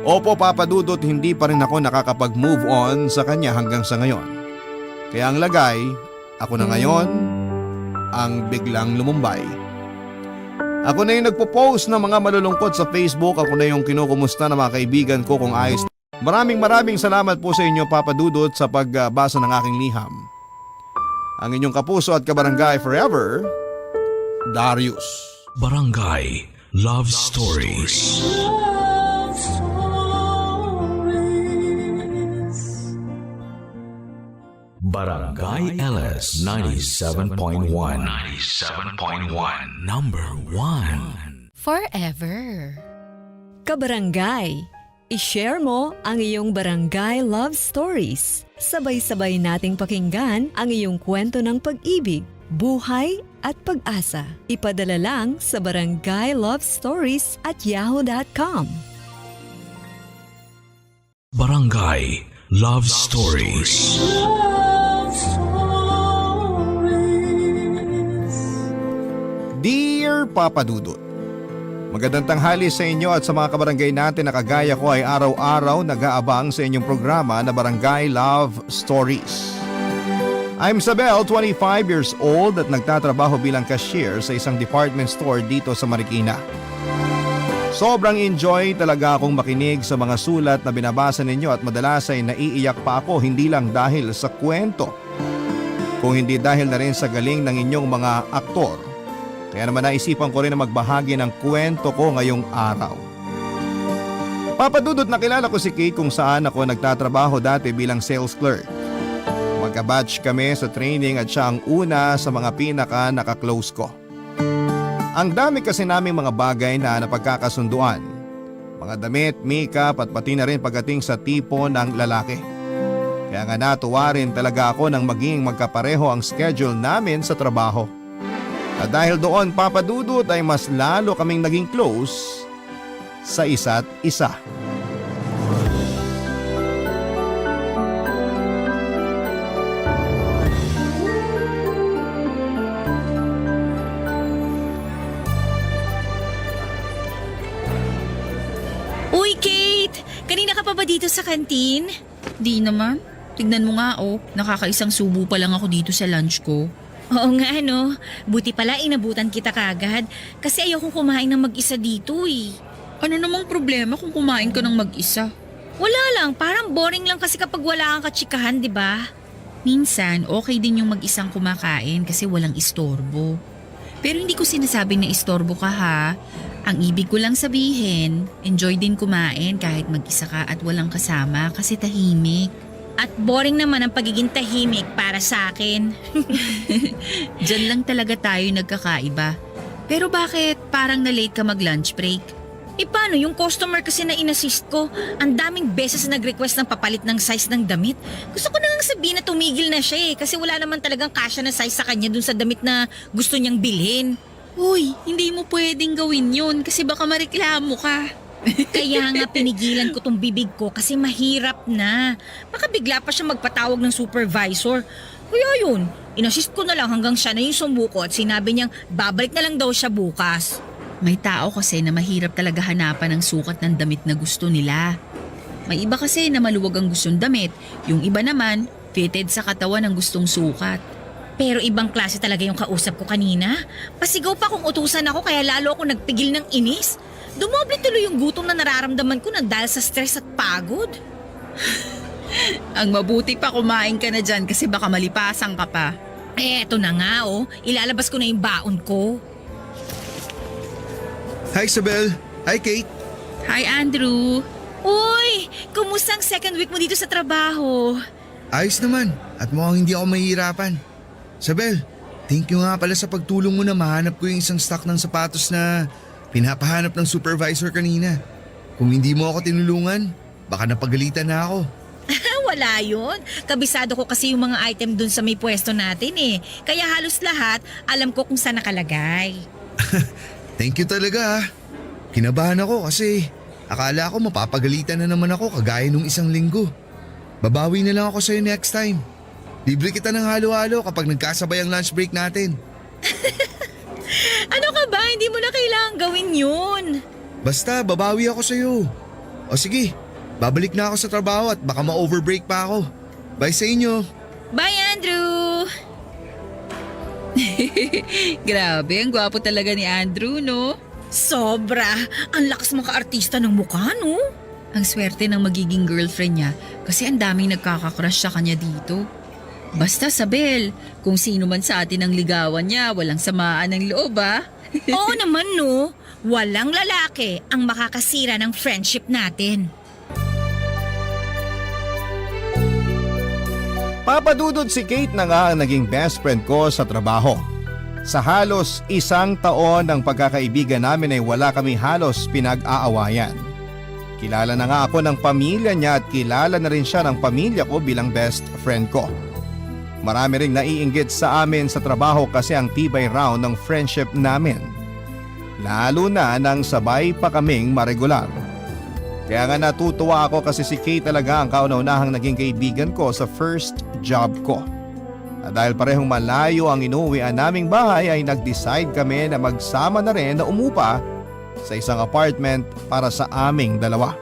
Opo, Papa Dudut, hindi pa rin ako nakakapag-move on sa kanya hanggang sa ngayon. Kaya ang lagay, ako na ngayon ang biglang lumumbay. Ako na yung nagpo-post ng mga malulungkot sa Facebook, ako na yung kinukumusta ng mga kaibigan ko kung ayos. Maraming salamat po sa inyo, Papa Dudut, sa pagbasa ng aking liham. Ang inyong kapuso at kabarangay forever, Darius. Barangay Love Stories. Love Stories. Barangay LS 97.1. 97.1. Number 1. Forever. Kabarangay, i-share mo ang iyong barangay love stories. Sabay-sabay nating pakinggan ang iyong kwento ng pag-ibig, buhay at pag-asa. Ipadala lang sa barangaylovestories@yahoo.com. Barangay Love Stories. Love Stories. Dear Papa Dudut, magandang tanghali sa inyo at sa mga kabarangay natin na kagaya ko ay araw-araw nag-aabang sa inyong programa na Barangay Love Stories. I'm Sabel, 25 years old at nagtatrabaho bilang cashier sa isang department store dito sa Marikina. Sobrang enjoy talaga akong makinig sa mga sulat na binabasa ninyo at madalas ay naiiyak pa ako hindi lang dahil sa kwento, kung hindi dahil na rin sa galing ng inyong mga aktor. Kaya naman naisipan ko rin na magbahagi ng kwento ko ngayong araw. Papa Dudut, nakilala ko si Kate kung saan ako nagtatrabaho dati bilang sales clerk. Magka-batch kami sa training at siya ang una sa mga pinaka naka-close ko. Ang dami kasi naming mga bagay na napagkakasunduan. Mga damit, makeup at pati na rin pagdating sa tipo ng lalaki. Kaya nga natuwa rin talaga ako nang maging magkapareho ang schedule namin sa trabaho. At dahil doon, Papa Dudut, ay mas lalo kaming naging close sa isa't isa. Uy, Kate! Kanina ka pa ba dito sa kantin? Di naman. Tignan mo nga nakakaisang subo pa lang ako dito sa lunch ko. Oo nga, no. Buti pala inabutan kita kagad kasi ayokong kumain ng mag-isa dito eh. Ano namang problema kung kumain ka ng mag-isa? Wala lang, parang boring lang kasi kapag wala kang katsikahan, di ba? Minsan, okay din yung mag-isang kumakain kasi walang istorbo. Pero hindi ko sinasabing na istorbo ka ha. Ang ibig ko lang sabihin, enjoy din kumain kahit mag-isa ka at walang kasama kasi tahimik. At boring naman ang pagiging tahimik para sa akin. Diyan lang talaga tayo nagkakaiba. Pero bakit parang na-late ka mag-lunch break? Paano yung customer kasi na inassist ko? Ang daming beses na nag-request ng papalit ng size ng damit. Gusto ko na nga sabihin na tumigil na siya kasi wala naman talagang kasya na size sa kanya dun sa damit na gusto niyang bilhin. Uy, hindi mo pwedeng gawin yun kasi baka mareklamo ka. Kaya nga pinigilan ko tong bibig ko kasi mahirap na. Baka bigla pa siya magpatawag ng supervisor. Kaya yun, inassist ko na lang hanggang siya na yung sumuko at sinabi niyang babalik na lang daw siya bukas. May tao kasi na mahirap talaga hanapan ng sukat ng damit na gusto nila. May iba kasi na maluwag ang gustong damit, yung iba naman fitted sa katawan ng gustong sukat. Pero ibang klase talaga yung kausap ko kanina. Pasigaw pa kung utusan ako kaya lalo ako nagpigil ng inis. Dumoble tuloy yung gutom na nararamdaman ko na dahil sa stress at pagod. Ang mabuti pa kumain ka na dyan kasi baka malipasan ka pa. Eto na nga ilalabas ko na yung baon ko. Hi Isabel! Hi Kate! Hi Andrew! Uy, kumusta ang second week mo dito sa trabaho? Ayos naman at mukhang hindi ako mahihirapan. Isabel, thank you nga pala sa pagtulong mo na mahanap ko yung isang stock ng sapatos na pinapahanap ng supervisor kanina. Kung hindi mo ako tinulungan, baka napagalitan na ako. Wala yun. Kabisado ko kasi yung mga item dun sa may pwesto natin Kaya halos lahat, alam ko kung saan nakalagay. Thank you talaga. Kinabahan ako kasi akala ko mapapagalitan na naman ako kagaya nung isang linggo. Babawi na lang ako sa'yo next time. Libre kita ng halo-halo kapag nagkasabay ang lunch break natin. Ano ka ba? Hindi mo na kailangang gawin yun. Basta babawi ako sa'yo. O sige, babalik na ako sa trabaho at baka ma-overbreak pa ako. Bye sa inyo. Bye, Andrew! Grabe, ang gwapo talaga ni Andrew, no? Sobra! Ang lakas maka-artista ng mukha, no? Ang swerte ng magiging girlfriend niya kasi ang daming nagkakakrush sa kanya dito. Basta Sabel, kung sino man sa atin ang ligawan niya, walang samaan ng loob Oo naman no, walang lalaki ang makakasira ng friendship natin. Papa Dudut, si Kate na nga ang naging best friend ko sa trabaho. Sa halos 1 taon ng pagkakaibigan namin ay wala kami halos pinag-aawayan. Kilala na nga ako ng pamilya niya at kilala na rin siya ng pamilya ko bilang best friend ko. Marami ring naiinggit sa amin sa trabaho kasi ang tibay raw ng friendship namin. Lalo na nang sabay pa kaming maregular. Kaya nga natutuwa ako kasi si Kate talaga ang kauna-unahang naging kaibigan ko sa first job ko. At dahil parehong malayo ang inuwian naming bahay ay nag-decide kami na magsama na rin na umupa sa isang apartment para sa aming dalawa.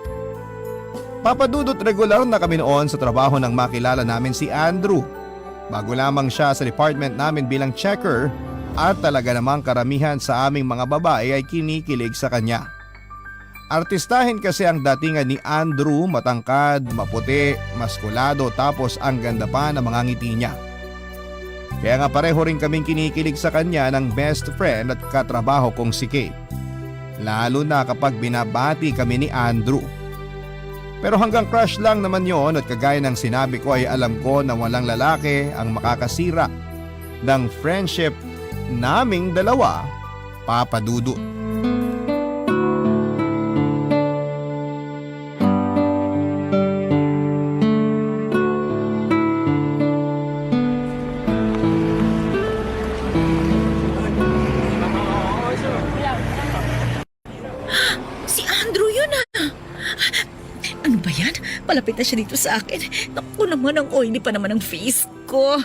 Papadudot regular na kami noon sa trabaho nang makilala namin si Andrew. Bago lamang siya sa department namin bilang checker at talaga namang karamihan sa aming mga babae ay kinikilig sa kanya. Artistahin kasi ang datingan ni Andrew, matangkad, maputi, maskulado tapos ang ganda pa ng mga ngiti niya. Kaya nga pareho rin kaming kinikilig sa kanya ng best friend at katrabaho kong si Kate. Lalo na kapag binabati kami ni Andrew. Pero hanggang crush lang naman yon at kagaya ng sinabi ko ay alam ko na walang lalaki ang makakasira ng friendship naming dalawa, Papa Dudut. Si Andrew yun ah. Ano ba yan? Palapit na siya dito sa akin. Naku naman, ang oily pa naman ang face ko.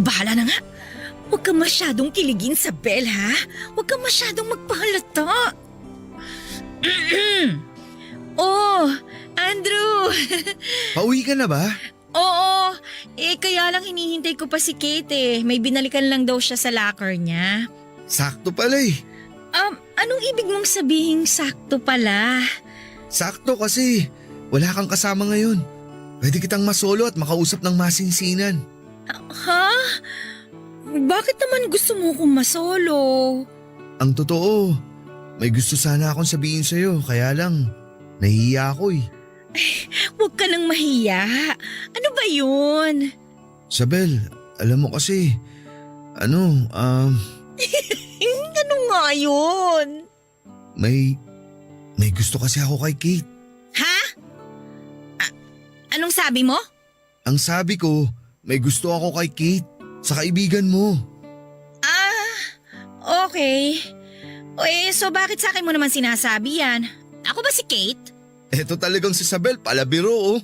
Bahala na nga. Huwag ka masyadong kiligin sa Belle, ha? Huwag ka masyadong magpahalata. Oh, Andrew. Pauwi ka na ba? Oo, kaya lang hinihintay ko pa si Kate eh. May binalikan lang daw siya sa locker niya. Sakto pala eh. Anong ibig mong sabihin sakto pala? Sakto kasi wala kang kasama ngayon. Pwede kitang masolo at makausap ng masinsinan. Ha? Bakit naman gusto mo kong masolo? Ang totoo, may gusto sana akong sabihin sa'yo kaya lang nahihiya ako eh. Huwag ka nang mahiya. Ano ba yun? Sabel, alam mo kasi, ano nga yun? May gusto kasi ako kay Kate. Ha? Anong sabi mo? Ang sabi ko, may gusto ako kay Kate sa kaibigan mo. Okay. So bakit sa akin mo naman sinasabi yan? Ako ba si Kate? Eto talagang si Sabel, palabiro oh.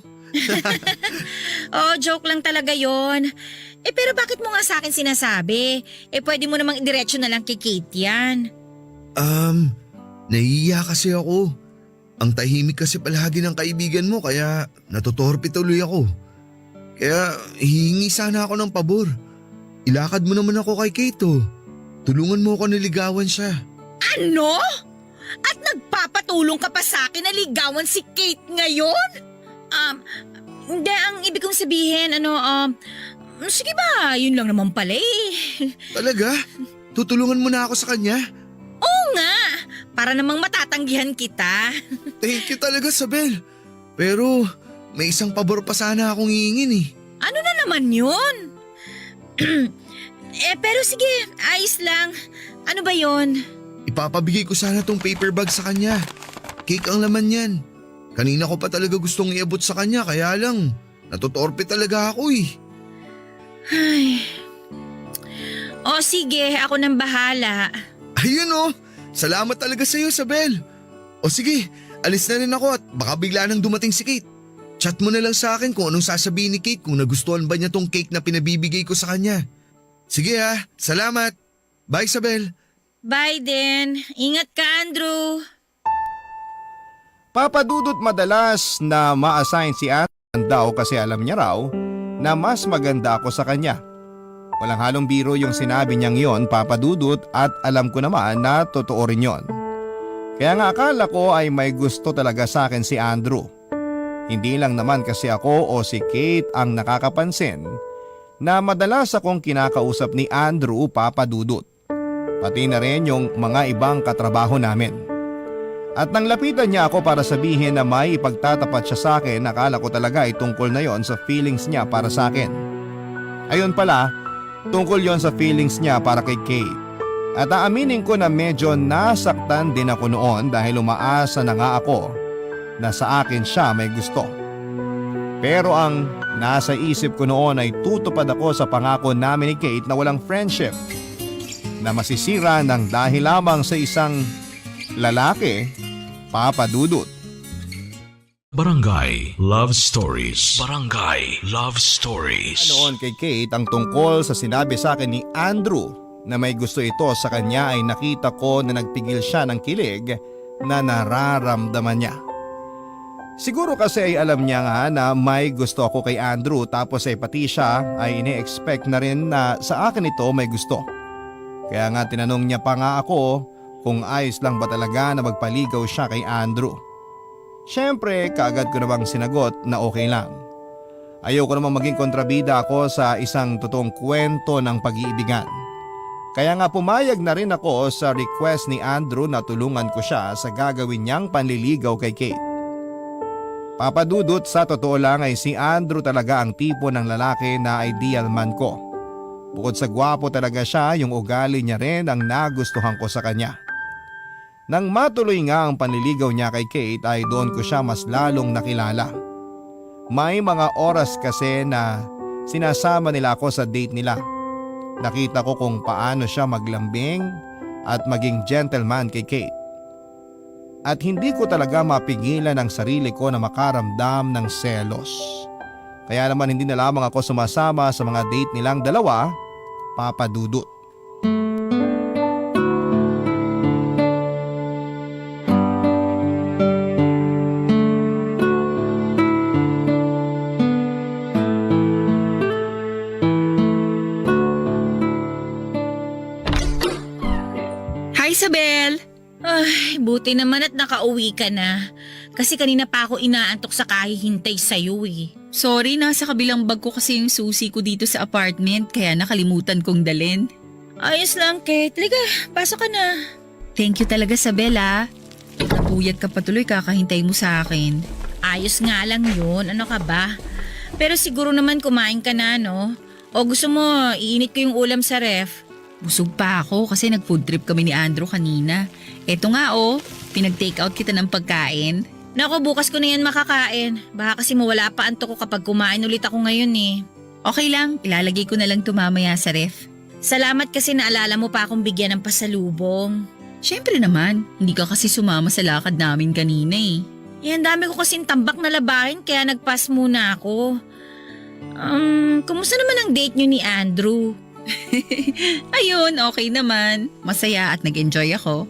Joke lang talaga yon. Pero bakit mo nga sa akin sinasabi? Pwede mo namang idiretso na lang kay Kate yan. Nahihiya kasi ako. Ang tahimik kasi palagi ng kaibigan mo kaya natutorpe tuloy ako. Kaya hihingi sana ako ng pabor. Ilakad mo naman ako kay Kate oh. Tulungan mo ako niligawan siya. Ano? At nagpapatulong ka pa sa akin na ligawan si Kate ngayon? Hindi, ang ibig kong sabihin, sige ba, yun lang naman pala eh. Talaga? Tutulungan mo na ako sa kanya? Oo nga, para namang matatanggihan kita. Thank you talaga, Sabel. Pero may isang pabor pa sana akong hihingin eh. Ano na naman yun? Pero sige, ayos lang. Ano ba yun? Ipapabigay ko sana tong paper bag sa kanya. Cake ang laman yan. Kanina ko pa talaga gustong iabot sa kanya kaya lang natutorpe talaga ako eh. Ay. Sige, ako nang bahala. Ayun oh, salamat talaga sa'yo, Sabel. Sige, alis na rin ako at baka bigla nang dumating si Kate. Chat mo na lang sa akin kung anong sasabihin ni Kate kung nagustuhan ba niya tong cake na pinabibigay ko sa kanya. Sige ha, salamat. Bye, Sabel. Bye din. Ingat ka, Andrew. Papadudot madalas na ma-assign si Ann daw kasi alam niya raw na mas maganda ako sa kanya. Walang halong biro yung sinabi niyang yon, Papadudot, at alam ko naman na totoo rin yon. Kaya nga akala ko ay may gusto talaga sa akin si Andrew. Hindi lang naman kasi ako o si Kate ang nakakapansin na madalas akong kinakausap ni Andrew, Papadudot. Pati na rin yung mga ibang katrabaho namin. At nang lapitan niya ako para sabihin na may ipagtatapat siya sa akin, akala ko talaga ay tungkol na yon sa feelings niya para sa akin. Ayun pala, tungkol yon sa feelings niya para kay Kate. At aaminin ko na medyo nasaktan din ako noon dahil umaasa na nga ako na sa akin siya may gusto. Pero ang nasa isip ko noon ay tutupad ako sa pangako namin ni Kate na walang friendship na masisira ng dahil lamang sa isang lalaki, Papa Dudut. Barangay Love Stories. Barangay Love Stories. Noon kay Kate ang tungkol sa sinabi sa akin ni Andrew na may gusto ito sa kanya ay nakita ko na nagpigil siya ng kilig na nararamdaman niya. Siguro kasi ay alam niya nga na may gusto ako kay Andrew tapos ay pati siya ay ini-expect na rin na sa akin ito may gusto. Kaya nga tinanong niya pa nga ako kung ayos lang ba talaga na magpaligaw siya kay Andrew. Siyempre kaagad ko namang sinagot na okay lang. Ayoko namang maging kontrabida ako sa isang totoong kwento ng pag-iibigan. Kaya nga pumayag na rin ako sa request ni Andrew na tulungan ko siya sa gagawin niyang panliligaw kay Kate. Papa Dudut, sa totoo lang ay si Andrew talaga ang tipo ng lalaki na ideal man ko. Bukod sa gwapo talaga siya, yung ugali niya rin ang nagustuhan ko sa kanya. Nang matuloy nga ang panliligaw niya kay Kate ay doon ko siya mas lalong nakilala. May mga oras kasi na sinasama nila ako sa date nila. Nakita ko kung paano siya maglambing at maging gentleman kay Kate. At hindi ko talaga mapigilan ang sarili ko na makaramdam ng selos. Kaya naman hindi na lamang ako sumasama sa mga date nilang dalawa, Papa Dudut. Hi, Isabel! Ay, buti naman at nakauwi ka na. Kasi kanina pa ako inaantok sa kahihintay sa'yo eh. Sorry, nasa kabilang bag ko kasi yung susi ko dito sa apartment kaya nakalimutan kong dalhin. Ayos lang, Kate. Liga, pasok ka na. Thank you talaga, Isabella. Napuyat ka patuloy kakahintay mo sa akin. Ayos nga lang yun. Ano ka ba? Pero siguro naman kumain ka na, no? O gusto mo, iinit ko yung ulam sa ref. Busog pa ako kasi nag-food trip kami ni Andrew kanina. Eto nga pinag-take out kita ng pagkain. Naku, bukas ko na yan makakain. Baka kasi mawala pa antok ko kapag kumain ulit ako ngayon eh. Okay lang, ilalagay ko na lang tumamaya sa ref. Salamat kasi naalala mo pa akong bigyan ng pasalubong. Siyempre naman, hindi ka kasi sumama sa lakad namin kanina eh. Yan, dami ko kasing tambak na labahin kaya nag-pass muna ako. Kumusta naman ang date nyo ni Andrew? Ayun, okay naman. Masaya at nag-enjoy ako.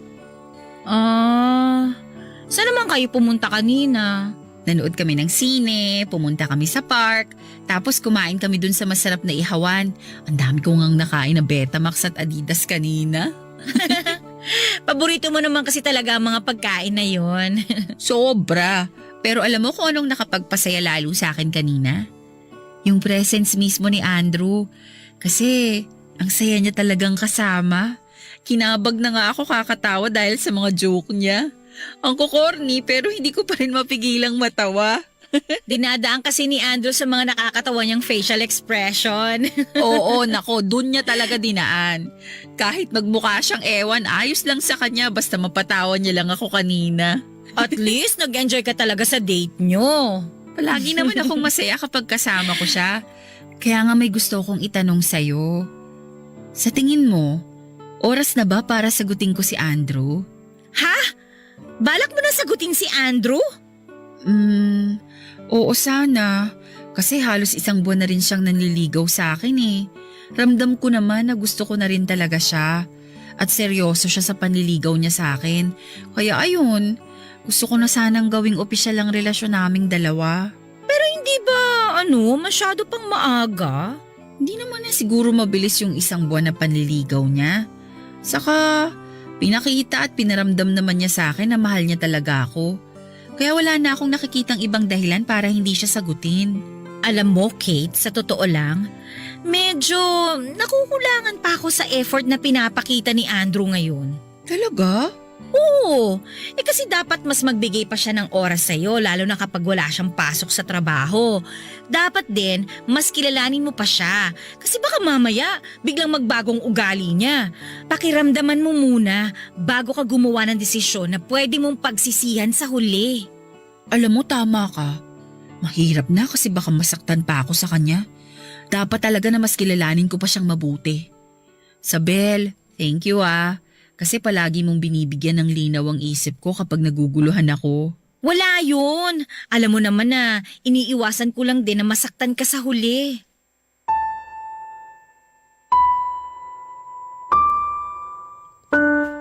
Saan naman kayo pumunta kanina? Nanood kami ng sine, pumunta kami sa park, tapos kumain kami dun sa masarap na ihawan. Ang dami ko ngang nakain na Betamax at Adidas kanina. Paborito mo naman kasi talaga ang mga pagkain na yon. Sobra. Pero alam mo kung anong nakapagpasaya lalo sa akin kanina? Yung presence mismo ni Andrew. Kasi ang saya niya talagang kasama. Kinabag na nga ako kakatawa dahil sa mga joke niya. Ang kukorny pero hindi ko pa rin mapigilang matawa. Dinadaan kasi ni Andrew sa mga nakakatawa niyang facial expression. Oo, nako, dun niya talaga dinaan. Kahit magmukha siyang ewan, ayos lang sa kanya basta mapatawa niya lang ako kanina. At least nag-enjoy ka talaga sa date niyo. Palagi naman akong masaya kapag kasama ko siya. Kaya nga may gusto kong itanong sa'yo. Sa tingin mo, oras na ba para sagutin ko si Andrew? Ha? Balak mo na sagutin si Andrew? Oo sana. Kasi halos isang buwan na rin siyang nanliligaw sa akin eh. Ramdam ko naman na gusto ko na rin talaga siya. At seryoso siya sa panliligaw niya sa akin. Kaya ayun, gusto ko na sanang gawing opisyal ang relasyon naming dalawa. Pero hindi ba, masyado pang maaga? Hindi naman na siguro mabilis yung isang buwan na panliligaw niya. Saka, pinakita at pinaramdam naman niya sa akin na mahal niya talaga ako. Kaya wala na akong nakikitang ibang dahilan para hindi siya sagutin. Alam mo, Kate, sa totoo lang, medyo nakukulangan pa ako sa effort na pinapakita ni Andrew ngayon. Talaga? Oo, kasi dapat mas magbigay pa siya ng oras sa'yo lalo na kapag wala siyang pasok sa trabaho. Dapat din, mas kilalanin mo pa siya kasi baka mamaya biglang magbagong ugali niya. Pakiramdaman mo muna bago ka gumawa ng desisyon na pwede mong pagsisihan sa huli. Alam mo, tama ka. Mahirap na kasi baka masaktan pa ako sa kanya. Dapat talaga na mas kilalanin ko pa siyang mabuti. Sabel, thank you ah. Kasi palagi mong binibigyan ng linaw ang isip ko kapag naguguluhan ako. Wala yun. Alam mo naman na iniiwasan ko lang din na masaktan ka sa huli.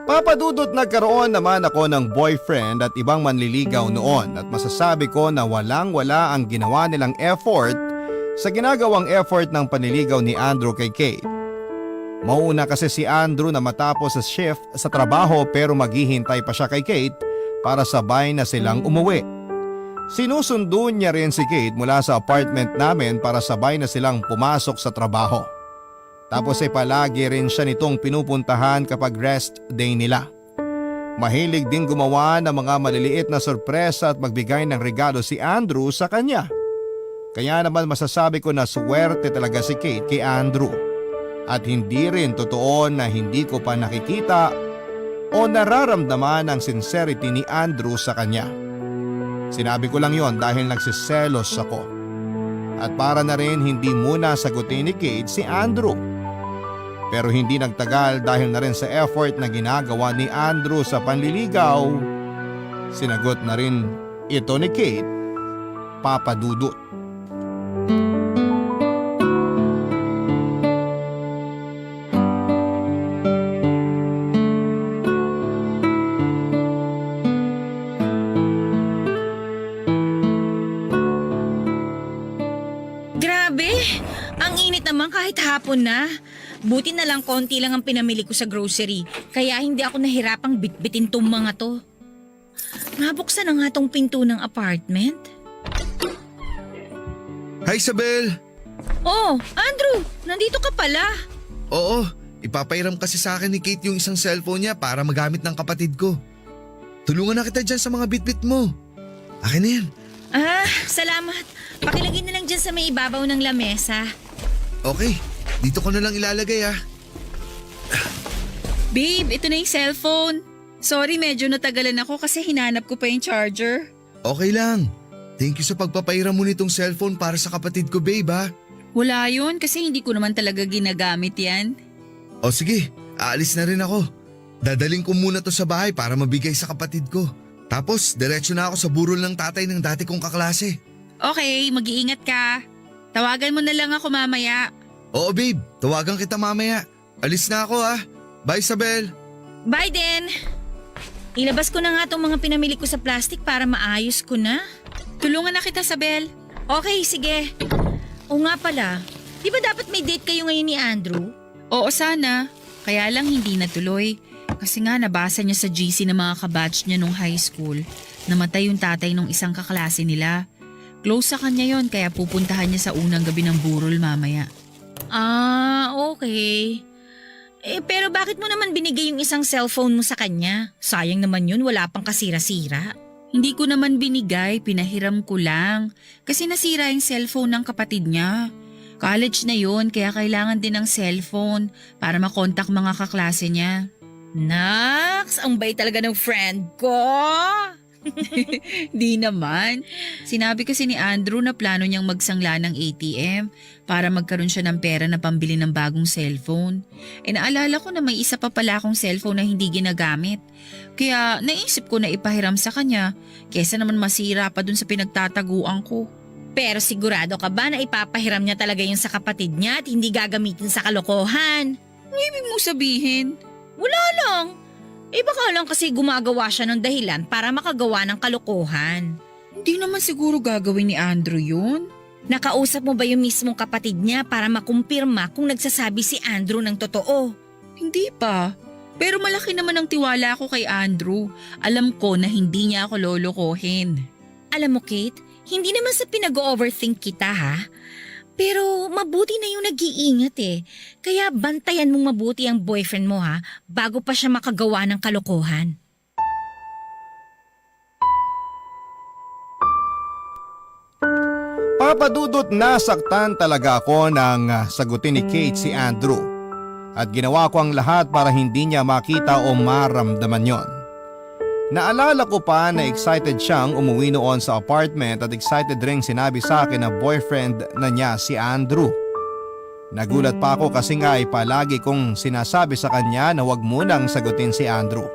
Papadudot nagkaroon naman ako ng boyfriend at ibang manliligaw noon at masasabi ko na walang-wala ang ginawa nilang effort sa ginagawang effort ng panliligaw ni Andrew kay Kate. Mauna kasi si Andrew na matapos sa shift sa trabaho pero maghihintay pa siya kay Kate para sabay na silang umuwi. Sinusundo niya rin si Kate mula sa apartment namin para sabay na silang pumasok sa trabaho. Tapos ay palagi rin siya nitong pinupuntahan kapag rest day nila. Mahilig din gumawa ng mga maliliit na sorpresa at magbigay ng regalo si Andrew sa kanya. Kaya naman masasabi ko na swerte talaga si Kate kay Andrew. At hindi rin totoo na hindi ko pa nakikita o nararamdaman ang sincerity ni Andrew sa kanya. Sinabi ko lang yon dahil nagsiselos ako. At para na rin hindi muna sagutin ni Kate si Andrew. Pero hindi nagtagal dahil na rin sa effort na ginagawa ni Andrew sa panliligaw, sinagot na rin ito ni Kate, Papa Dudut. Grabe, ang init naman kahit hapon na. Buti na lang konti lang ang pinamili ko sa grocery, kaya hindi ako nahirapang bitbitin tong mga to. Nabuksan na nga tong pinto ng apartment. Hi Isabel! Oh, Andrew, nandito ka pala. Oo, ipapairam kasi sa akin ni Kate yung isang cellphone niya para magamit ng kapatid ko. Tulungan na kita dyan sa mga bitbit mo. Akin na yan. Ah, salamat. Pakilagay na lang dyan sa may ibabaw ng lamesa. Okay, dito ko na lang ilalagay ah. Babe, ito na yung cellphone. Sorry, medyo natagalan ako kasi hinanap ko pa yung charger. Okay lang. Thank you sa pagpapairam mo nitong cellphone para sa kapatid ko, babe ha. Wala yun kasi hindi ko naman talaga ginagamit yan. O sige, aalis na rin ako. Dadaling ko muna to sa bahay para mabigay sa kapatid ko. Tapos, diretso na ako sa burol ng tatay ng dati kong kaklase. Okay, mag-iingat ka. Tawagan mo na lang ako mamaya. Oo babe, tawagan kita mamaya. Alis na ako ha. Bye Isabel. Bye din. Ilabas ko na nga tong mga pinamili ko sa plastic para maayos ko na. Tulungan na kita, Sabel. Okay, sige. O nga pala, di ba dapat may date kayo ngayon ni Andrew? Oo sana, kaya lang hindi natuloy. Kasi nga nabasa niya sa GC ng mga kabatch niya nung high school. Namatay yung tatay nung isang kaklase nila. Close sa kanya yon kaya pupuntahan niya sa unang gabi ng burol mamaya. Ah, okay. Pero bakit mo naman binigay yung isang cellphone mo sa kanya? Sayang naman yun, wala pang kasira-sira. Hindi ko naman binigay, pinahiram ko lang. Kasi nasira yung cellphone ng kapatid niya. College na yun, kaya kailangan din ng cellphone para makontak mga kaklase niya. Naks, ang bay talaga ng friend ko. Di naman. Sinabi kasi ni Andrew na plano niyang magsangla ng ATM para magkaroon siya ng pera na pambili ng bagong cellphone. Naalala ko na may isa pa pala akong cellphone na hindi ginagamit. Kaya naisip ko na ipahiram sa kanya kesa naman masira pa dun sa pinagtataguan ko. Pero sigurado ka ba na ipapahiram niya talaga yung sa kapatid niya at hindi gagamitin sa kalokohan? Ang ibig mo sabihin? Wala lang. Baka lang kasi gumagawa siya ng dahilan para makagawa ng kalokohan. Hindi naman siguro gagawin ni Andrew yun. Nakausap mo ba yung mismong kapatid niya para makumpirma kung nagsasabi si Andrew ng totoo? Hindi pa. Pero malaki naman ang tiwala ko kay Andrew. Alam ko na hindi niya ako lolokohin. Alam mo Kate, hindi naman sa pinag-overthink kita ha. Pero mabuti na yung nag-iingat Kaya bantayan mong mabuti ang boyfriend mo ha, bago pa siya makagawa ng kalokohan. Papadudot nasaktan talaga ako nang sagutin ni Kate si Andrew. At ginawa ko ang lahat para hindi niya makita o maramdaman yon. Naalala ko pa na excited siyang umuwi noon sa apartment at excited ring sinabi sa akin na boyfriend na niya si Andrew. Nagulat pa ako kasi nga ay palagi kong sinasabi sa kanya na wag munang sagutin si Andrew.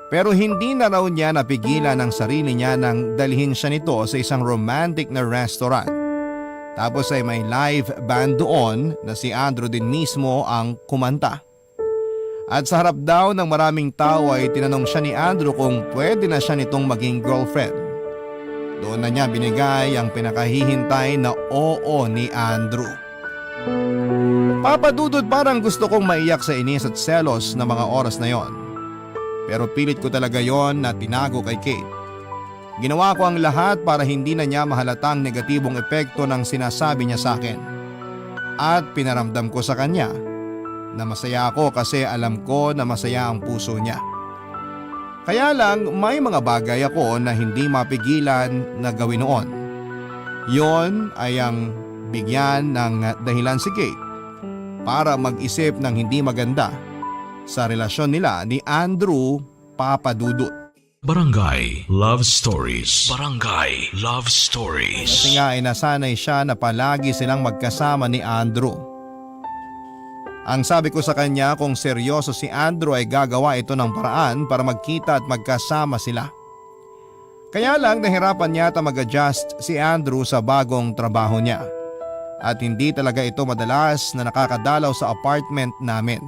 Pero hindi na raw niya napigilan ang sarili niya nang dalhin siya nito sa isang romantic na restaurant. Tapos ay may live band doon na si Andrew din mismo ang kumanta. At sa harap daw ng maraming tao ay tinanong siya ni Andrew kung pwede na siya nitong maging girlfriend. Doon na niya binigay ang pinakahihintay na oo ni Andrew. Papadudod, parang gusto kong maiyak sa inis at selos na mga oras na yon. Pero pilit ko talaga yon na tinago kay Kate. Ginawa ko ang lahat para hindi na niya mahalatang negatibong epekto ng sinasabi niya sa akin. At pinaramdam ko sa kanya na masaya ako kasi alam ko na masaya ang puso niya. Kaya lang may mga bagay ako na hindi mapigilan na gawin noon. Yon ay ang bigyan ng dahilan si Kate para mag-isip ng hindi maganda sa relasyon nila ni Andrew Papadudut. Barangay Love Stories. Barangay Love Stories. Kasi nga ay nasanay siya na palagi silang magkasama ni Andrew. Ang sabi ko sa kanya kung seryoso si Andrew ay gagawa ito ng paraan para magkita at magkasama sila. Kaya lang nahirapan yata mag-adjust si Andrew sa bagong trabaho niya. At hindi talaga ito madalas na nakakadalaw sa apartment namin.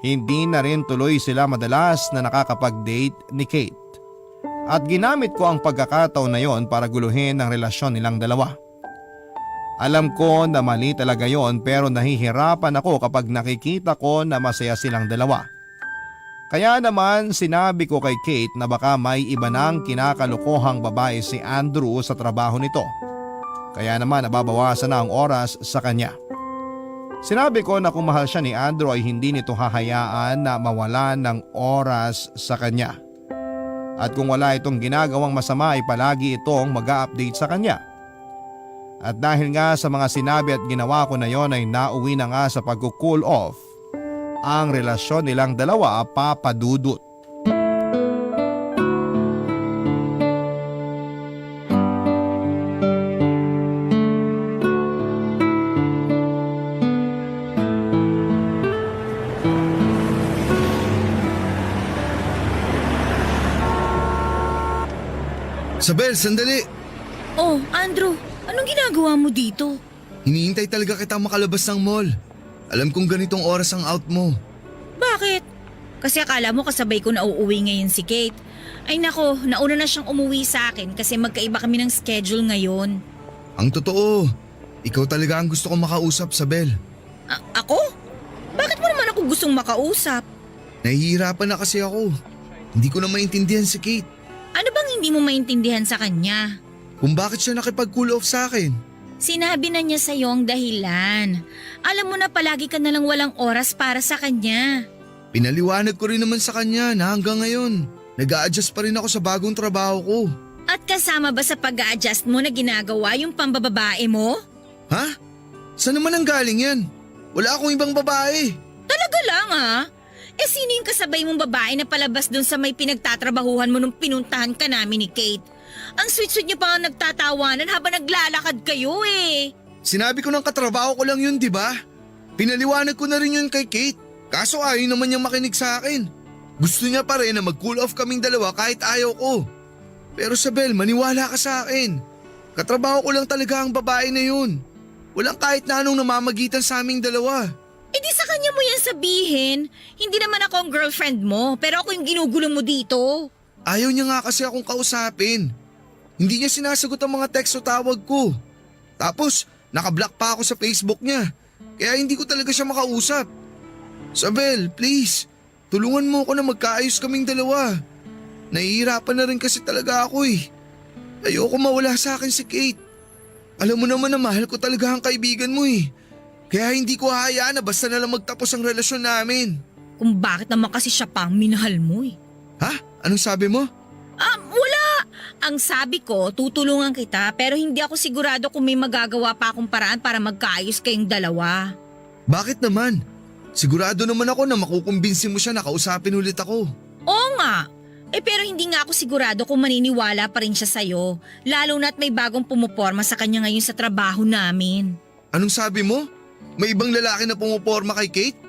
Hindi na rin tuloy sila madalas na nakakapag-date ni Kate. At ginamit ko ang pagkakataon na yon para guluhin ang relasyon nilang dalawa. Alam ko na mali talaga yon pero nahihirapan ako kapag nakikita ko na masaya silang dalawa. Kaya naman sinabi ko kay Kate na baka may iba nang kinakalokohang babae si Andrew sa trabaho nito. Kaya naman nababawasan na ang oras sa kanya. Sinabi ko na kung mahal siya ni Andrew ay hindi nito hahayaan na mawalan ng oras sa kanya. At kung wala itong ginagawang masama ay palagi itong mag-a-update sa kanya. At dahil nga sa mga sinabi at ginawa ko na yon ay nauwi na nga sa pag-cool off ang relasyon nilang dalawa, Papadudut. Sabel, sandali! Oh, Andrew, anong ginagawa mo dito? Hinihintay talaga kita makalabas ng mall. Alam kong ganitong oras ang out mo. Bakit? Kasi akala mo kasabay ko na uuwi ngayon si Kate. Ay nako, nauna na siyang umuwi sa akin kasi magkaiba kami ng schedule ngayon. Ang totoo, ikaw talaga ang gusto kong makausap, Sabel. Ako? Bakit mo naman ako gustong makausap? Nahihirapan na kasi ako. Hindi ko na maintindihan si Kate. Ano bang hindi mo maintindihan sa kanya? Kung bakit siya nakipag-cool off sa akin. Sinabi na niya sa'yo ang dahilan. Alam mo na palagi ka nalang walang oras para sa kanya. Pinaliwanag ko rin naman sa kanya na hanggang ngayon, nag-a-adjust pa rin ako sa bagong trabaho ko. At kasama ba sa pag-a-adjust mo na ginagawa yung pambababae mo? Ha? Saan naman ang galing yan? Wala akong ibang babae. Talaga lang ah. Sino yung kasabay mong babae na palabas dun sa may pinagtatrabahuhan mo nung pinuntahan ka namin ni Kate? Ang sweet-sweet niyo pa nga nagtatawanan habang naglalakad kayo eh. Sinabi ko ng katrabaho ko lang yun, di ba? Pinaliwanag ko na rin yun kay Kate. Kaso ayaw naman niyang makinig sa akin. Gusto niya pa rin na mag-cool off kaming dalawa kahit ayaw ko. Pero Sabel, maniwala ka sa akin. Katrabaho ko lang talaga ang babae na yun. Walang kahit na anong namamagitan sa aming dalawa. Di sa kanya mo yan sabihin. Hindi naman ako ang girlfriend mo, pero ako yung ginugulo mo dito. Ayaw niya nga kasi akong kausapin. Hindi niya sinasagot ang mga text o tawag ko. Tapos, nakablock pa ako sa Facebook niya. Kaya hindi ko talaga siya makausap. Sabel, please, tulungan mo ako na magkaayos kaming dalawa. Nahihirapan na rin kasi talaga ako eh. Ayoko mawala sa akin si Kate. Alam mo naman na mahal ko talaga ang kaibigan mo eh. Kaya hindi ko hahayaan na basta nalang magtapos ang relasyon namin. Kung bakit naman kasi siya pa ang minahal mo eh. Ha? Anong sabi mo? Wala. Ang sabi ko, tutulungan kita pero hindi ako sigurado kung may magagawa pa akong paraan para magkaayos kayong dalawa. Bakit naman? Sigurado naman ako na makukumbinsin mo siya na kausapin ulit ako. Oo nga. Pero hindi nga ako sigurado kung maniniwala pa rin siya sa'yo. Lalo na't may bagong pumuporma sa kanya ngayon sa trabaho namin. Anong sabi mo? May ibang lalaki na pumuporma kay Kate?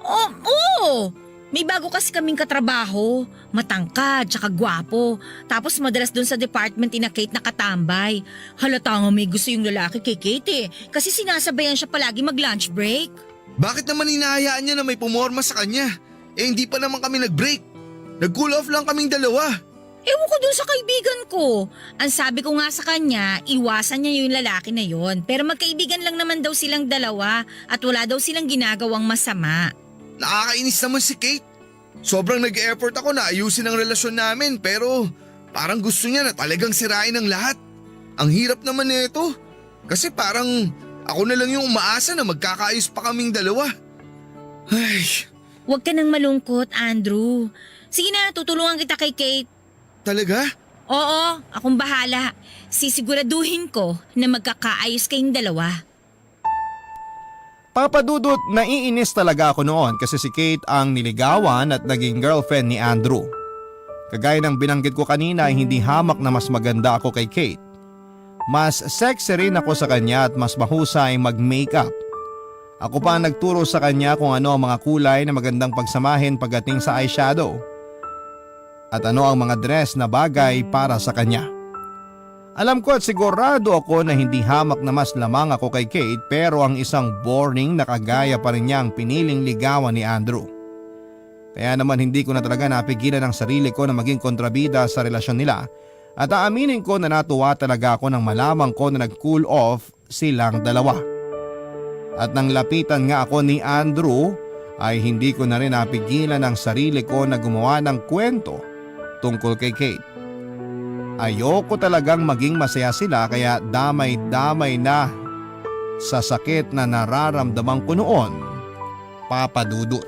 Oo! May bago kasi kaming katrabaho. Matangkad, tsaka gwapo. Tapos madalas doon sa department ina Kate nakatambay. Halata nga may gusto yung lalaki kay Kate Kasi sinasabayan siya palagi mag-lunch break. Bakit naman hinahayaan niya na may pumorma sa kanya? Hindi pa naman kami nag-break. Nag-cool off lang kaming dalawa. Ewan ko dun sa kaibigan ko. Ang sabi ko nga sa kanya, iwasan niya yung lalaki na yon. Pero magkaibigan lang naman daw silang dalawa at wala daw silang ginagawang masama. Nakakainis naman si Kate. Sobrang nag-effort ako na ayusin ang relasyon namin pero parang gusto niya na talagang sirain ang lahat. Ang hirap naman nito. Kasi parang ako na lang yung umaasa na magkakaayos pa kaming dalawa. Ay, Huwag ka nang malungkot, Andrew. Sige na, tutulungan kita kay Kate. talaga? Oo, akong bahala. Sisiguraduhin ko na magkakaayos kayong dalawa. Papadudot, naiinis talaga ako noon kasi si Kate ang niligawan at naging girlfriend ni Andrew. Kagaya ng binanggit ko kanina ay hindi hamak na mas maganda ako kay Kate. Mas sexy rin ako sa kanya at mas mahusay mag-makeup. Ako pa ang nagturo sa kanya kung ano ang mga kulay na magandang pagsamahin pagdating sa eyeshadow. At ano ang mga dress na bagay para sa kanya. Alam ko at sigurado ako na hindi hamak na mas lamang ako kay Kate pero ang isang boring na kagaya pa rin niya ang piniling ligawan ni Andrew. Kaya naman hindi ko na talaga napigilan ang sarili ko na maging kontrabida sa relasyon nila at aaminin ko na natuwa talaga ako nang malamang ko na nag-cool off silang dalawa. At nang lapitan nga ako ni Andrew ay hindi ko na rin napigilan ang sarili ko na gumawa ng kwento tungkol kay Kate. Ayoko talagang maging masaya sila kaya damay-damay na sa sakit na nararamdaman ko noon, Papa Dudut.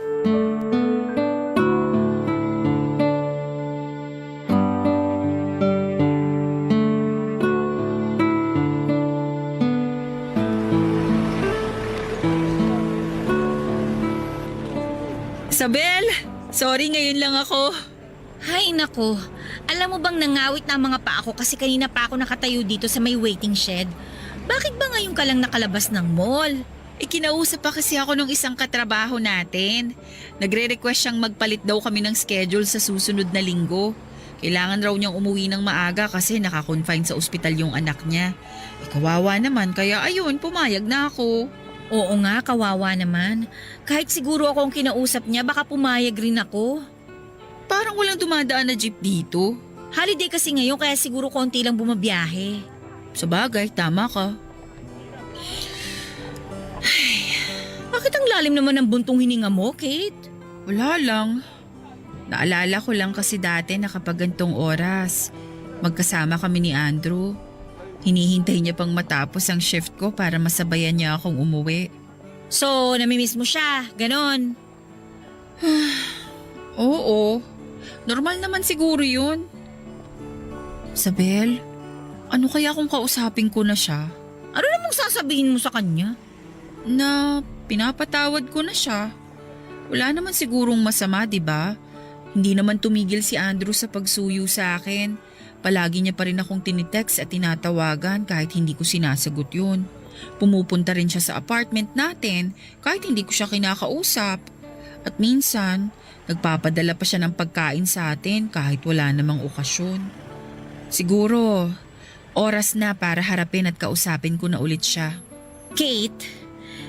Isabel, sorry ngayon lang ako. Hay nako, alam mo bang nangawit na ang mga paa ko kasi kanina pa ako nakatayo dito sa may waiting shed? Bakit ba ngayon ka lang nakalabas ng mall? Kinausap pa kasi ako ng isang katrabaho natin. Nagre-request siyang magpalit daw kami ng schedule sa susunod na linggo. Kailangan raw niyang umuwi ng maaga kasi nakakonfine sa ospital yung anak niya. Kawawa naman kaya ayun, pumayag na ako. Oo nga, kawawa naman. Kahit siguro ako ang kinausap niya, baka pumayag rin ako. Parang walang dumadaan na jeep dito. Holiday kasi ngayon kaya siguro konti lang bumabiyahe. Sa bagay, tama ka. Bakit ang lalim naman ng buntong hininga mo, Kate? Wala lang. Naalala ko lang kasi dati na kapag gantong oras, magkasama kami ni Andrew. Hinihintay niya pang matapos ang shift ko para masabayan niya akong umuwi. So, namimiss mo siya, ganon. Oo, normal naman siguro yun. Isabel, ano kaya kung kausapin ko na siya? Ano namang sasabihin mo sa kanya? Na pinapatawad ko na siya. Wala naman sigurong masama, di ba? Hindi naman tumigil si Andrew sa pagsuyo sa akin. Palagi niya pa rin akong tinitext at tinatawagan kahit hindi ko sinasagot yun. Pumupunta rin siya sa apartment natin kahit hindi ko siya kinakausap. At minsan, nagpapadala pa siya ng pagkain sa atin kahit wala namang okasyon. Siguro, oras na para harapin at kausapin ko na ulit siya. Kate,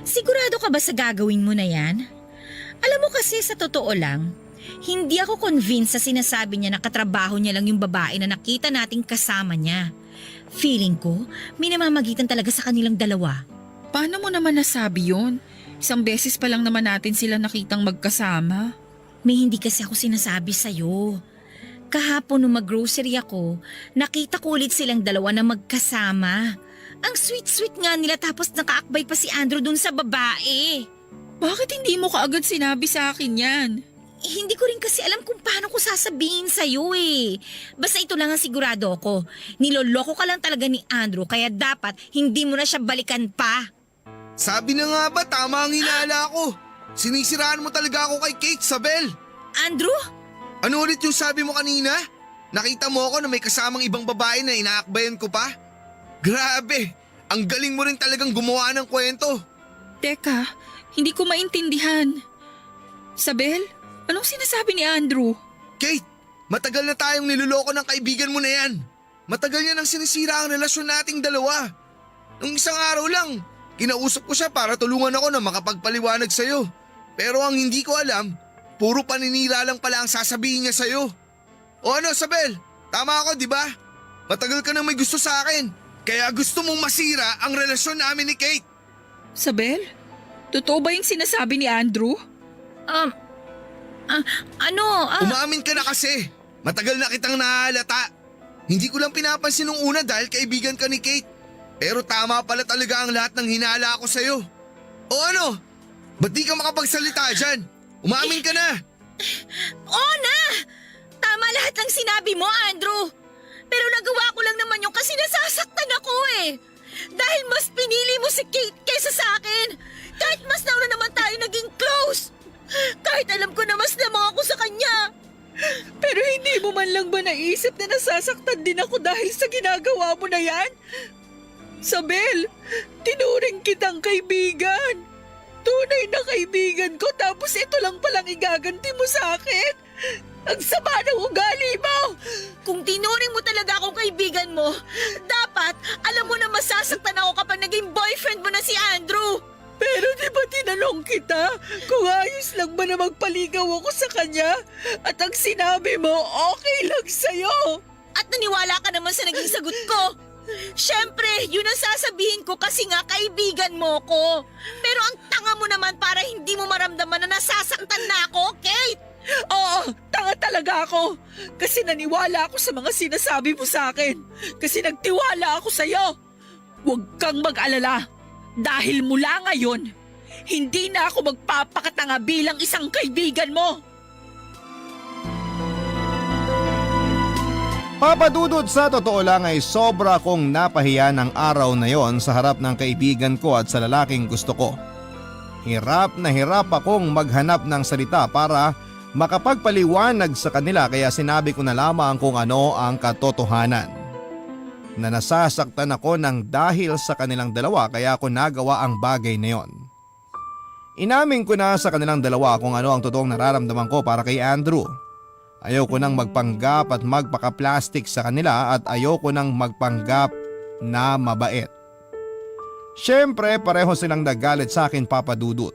sigurado ka ba sa gagawin mo na yan? Alam mo kasi sa totoo lang, hindi ako convinced sa sinasabi niya na katrabaho niya lang yung babae na nakita nating kasama niya. Feeling ko, may namamagitan talaga sa kanilang dalawa. Paano mo naman nasabi yun? Isang beses pa lang naman natin sila nakitang magkasama. May hindi kasi ako sinasabi sa'yo. Kahapon nung mag-grocery ako, nakita ko ulit silang dalawa na magkasama. Ang sweet-sweet nga nila tapos nakaakbay pa si Andrew dun sa babae. Bakit hindi mo kaagad sinabi sa akin yan? Hindi ko rin kasi alam kung paano ko sasabihin sa'yo eh. Basta ito lang ang sigurado ko. Niloloko ka lang talaga ni Andrew kaya dapat hindi mo na siya balikan pa. Sabi na nga ba tama ang hinala ko? Sinisiraan mo talaga ako kay Kate, Isabel. Andrew? Ano ulit yung sabi mo kanina? Nakita mo ako na may kasamang ibang babae na inaakbayan ko pa? Grabe! Ang galing mo rin talagang gumawa ng kwento. Teka, hindi ko maintindihan. Sabel, anong sinasabi ni Andrew? Kate, matagal na tayong niloloko ng kaibigan mo na yan. Matagal niya nang sinisira ang relasyon nating dalawa. Nung isang araw lang, kinausap ko siya para tulungan ako na makapagpaliwanag sa'yo. Pero ang hindi ko alam, puro paninira lang pala ang sasabihin niya sa'yo. O ano, Sabel? Tama ako, di ba? Matagal ka nang may gusto sa akin. Kaya gusto mong masira ang relasyon namin ni Kate. Sabel, totoo ba yung sinasabi ni Andrew? Umamin ka na kasi. Matagal na kitang nahalata. Hindi ko lang pinapansin nung una dahil kaibigan ka ni Kate. Pero tama pala talaga ang lahat ng hinala ko sa'yo. O ano? Ba't di ka makapagsalita dyan? Umamin ka na. Oo na! Tama lahat ng sinabi mo, Andrew. Pero nagawa ko lang naman yung kasi nasasaktan ako eh. Dahil mas pinili mo si Kate kaysa sa akin. Kahit mas nauna naman tayo naging close. Kahit alam ko na mas lamang ako sa kanya. Pero hindi mo man lang ba naisip na nasasaktan din ako dahil sa ginagawa mo na yan? Sabel, tinuring kitang kaibigan. Tunay na kaibigan ko tapos ito lang palang igaganti mo sa akin. Ang sama ng ugali mo! Kung tinuring mo talaga akong kaibigan mo, dapat alam mo na masasaktan ako kapag naging boyfriend mo na si Andrew. Pero di ba tinanong kita kung ayos lang ba na magpaligaw ako sa kanya? At ang sinabi mo, okay lang sa'yo. At naniwala ka naman sa naging sagot ko. Siyempre, yun ang sasabihin ko kasi nga kaibigan mo ko. Pero ang tanga mo naman para hindi mo maramdaman na nasasaktan na ako, Kate. Oo, tanga talaga ako. Kasi naniwala ako sa mga sinasabi mo sa akin. Kasi nagtiwala ako sa'yo. Huwag kang mag-alala. Dahil mula ngayon, hindi na ako magpapakatanga bilang isang kaibigan mo. Papadudod, sa totoo lang ay sobra kong napahiya ng araw na yon sa harap ng kaibigan ko at sa lalaking gusto ko. Hirap na hirap akong maghanap ng salita para makapagpaliwanag sa kanila kaya sinabi ko na lamang kung ano ang katotohanan. Na nasasaktan ako ng dahil sa kanilang dalawa kaya ako nagawa ang bagay na yon. Inamin ko na sa kanilang dalawa kung ano ang totoong nararamdaman ko para kay Andrew. Ayaw ko nang magpanggap at magpaka-plastic sa kanila at ayaw ko nang magpanggap na mabait. Siyempre pareho silang nagalit sa akin, Papa Dudut.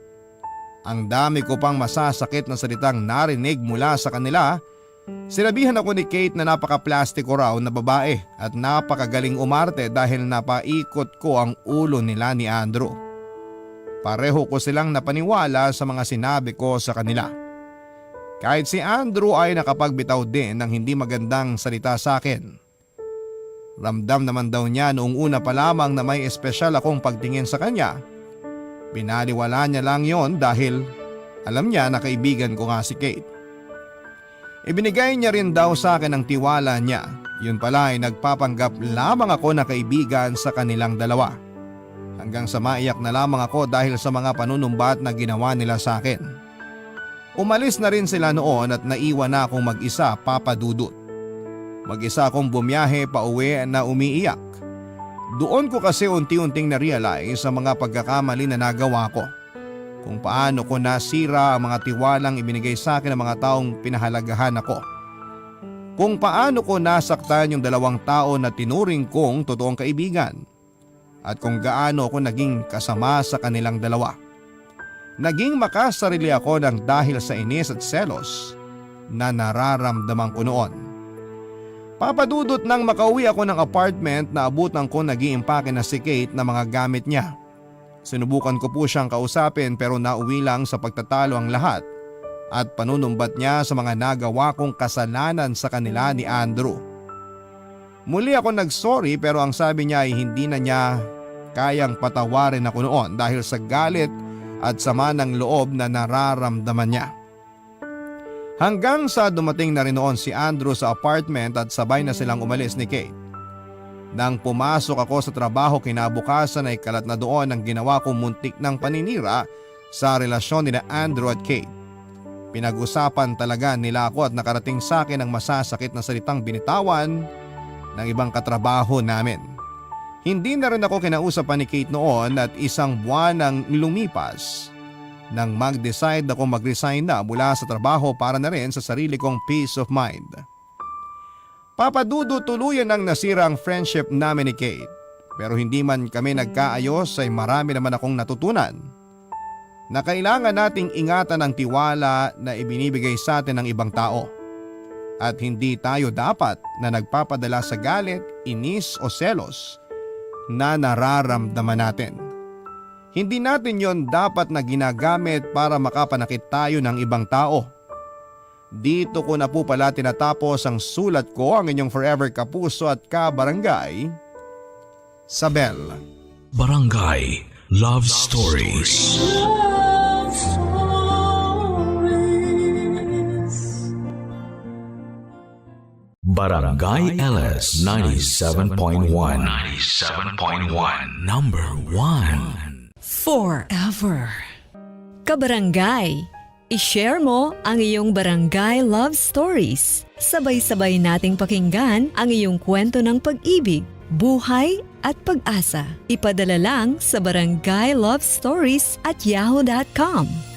Ang dami ko pang masasakit na salitang narinig mula sa kanila. Sinabihan ako ni Kate na napaka-plastiko raw na babae at napakagaling umarte dahil napaikot ko ang ulo nila ni Andrew. Pareho ko silang napaniwala sa mga sinabi ko sa kanila. Kahit si Andrew ay nakapagbitaw din ng hindi magandang salita sa akin. Ramdam naman daw niya noong una pa lamang na may espesyal akong pagtingin sa kanya. Binaliwala niya lang yon dahil alam niya na kaibigan ko nga si Kate. Ibinigay niya rin daw sa akin ang tiwala niya. Yun pala ay nagpapanggap lamang ako na kaibigan sa kanilang dalawa. Hanggang sa maiyak na lamang ako dahil sa mga panunumbat na ginawa nila sa akin. Umalis na rin sila noon at naiwan na akong mag-isa, Papa Dudut. Mag-isa akong bumiyahe pa uwi na umiiyak. Doon ko kasi unti-unting na-realize sa mga pagkakamali na nagawa ko. Kung paano ko nasira ang mga tiwalang ibinigay sa akin ng mga taong pinahalagahan ako. Kung paano ko nasaktan yung dalawang tao na tinuring kong totoong kaibigan. At kung gaano ako naging kasama sa kanilang dalawa. Naging makasarili ako ng dahil sa inis at selos na nararamdaman ko noon. Papadudot nang makauwi ako ng apartment na abutan ko nag-iimpake na si Kate na mga gamit niya. Sinubukan ko po siyang kausapin pero nauwi lang sa pagtatalo ang lahat at panunumbat niya sa mga nagawa kong kasalanan sa kanila ni Andrew. Muli ako nag-sorry pero ang sabi niya ay hindi na niya kayang patawarin ako noon dahil sa galit at sama ng loob na nararamdaman niya. Hanggang sa dumating na rin noon si Andrew sa apartment at sabay na silang umalis ni Kate. Nang pumasok ako sa trabaho kinabukasan ay kalat na doon ang ginawa kong muntik ng paninira sa relasyon nila Andrew at Kate. Pinag-usapan talaga nila ako at nakarating sa akin ang masasakit na salitang binitawan ng ibang katrabaho namin. Hindi na rin ako kinausapan ni Kate noon at isang buwan ang lumipas nang mag-decide ako mag-resign na mula sa trabaho para na rin sa sarili kong peace of mind. Papadudo tuluyan ang nasira ang friendship namin ni Kate, pero hindi man kami nagkaayos ay marami naman akong natutunan na kailangan nating ingatan ang tiwala na ibinibigay sa atin ng ibang tao. At hindi tayo dapat na nagpapadala sa galit, inis o selos na nararamdaman natin. Hindi natin yon dapat na ginagamit para makapanakit tayo ng ibang tao. Dito ko na po pala tinatapos ang sulat ko, ang inyong forever kapuso at kabarangay, Sabel. Barangay Love Stories. Love Stories. Barangay LS 97.1. 97.1. Number 1. Forever. Kabarangay, i-share mo ang iyong barangay love stories. Sabay-sabay nating pakinggan ang iyong kwento ng pag-ibig, buhay at pag-asa. Ipadala lang sa barangaylovestories@yahoo.com.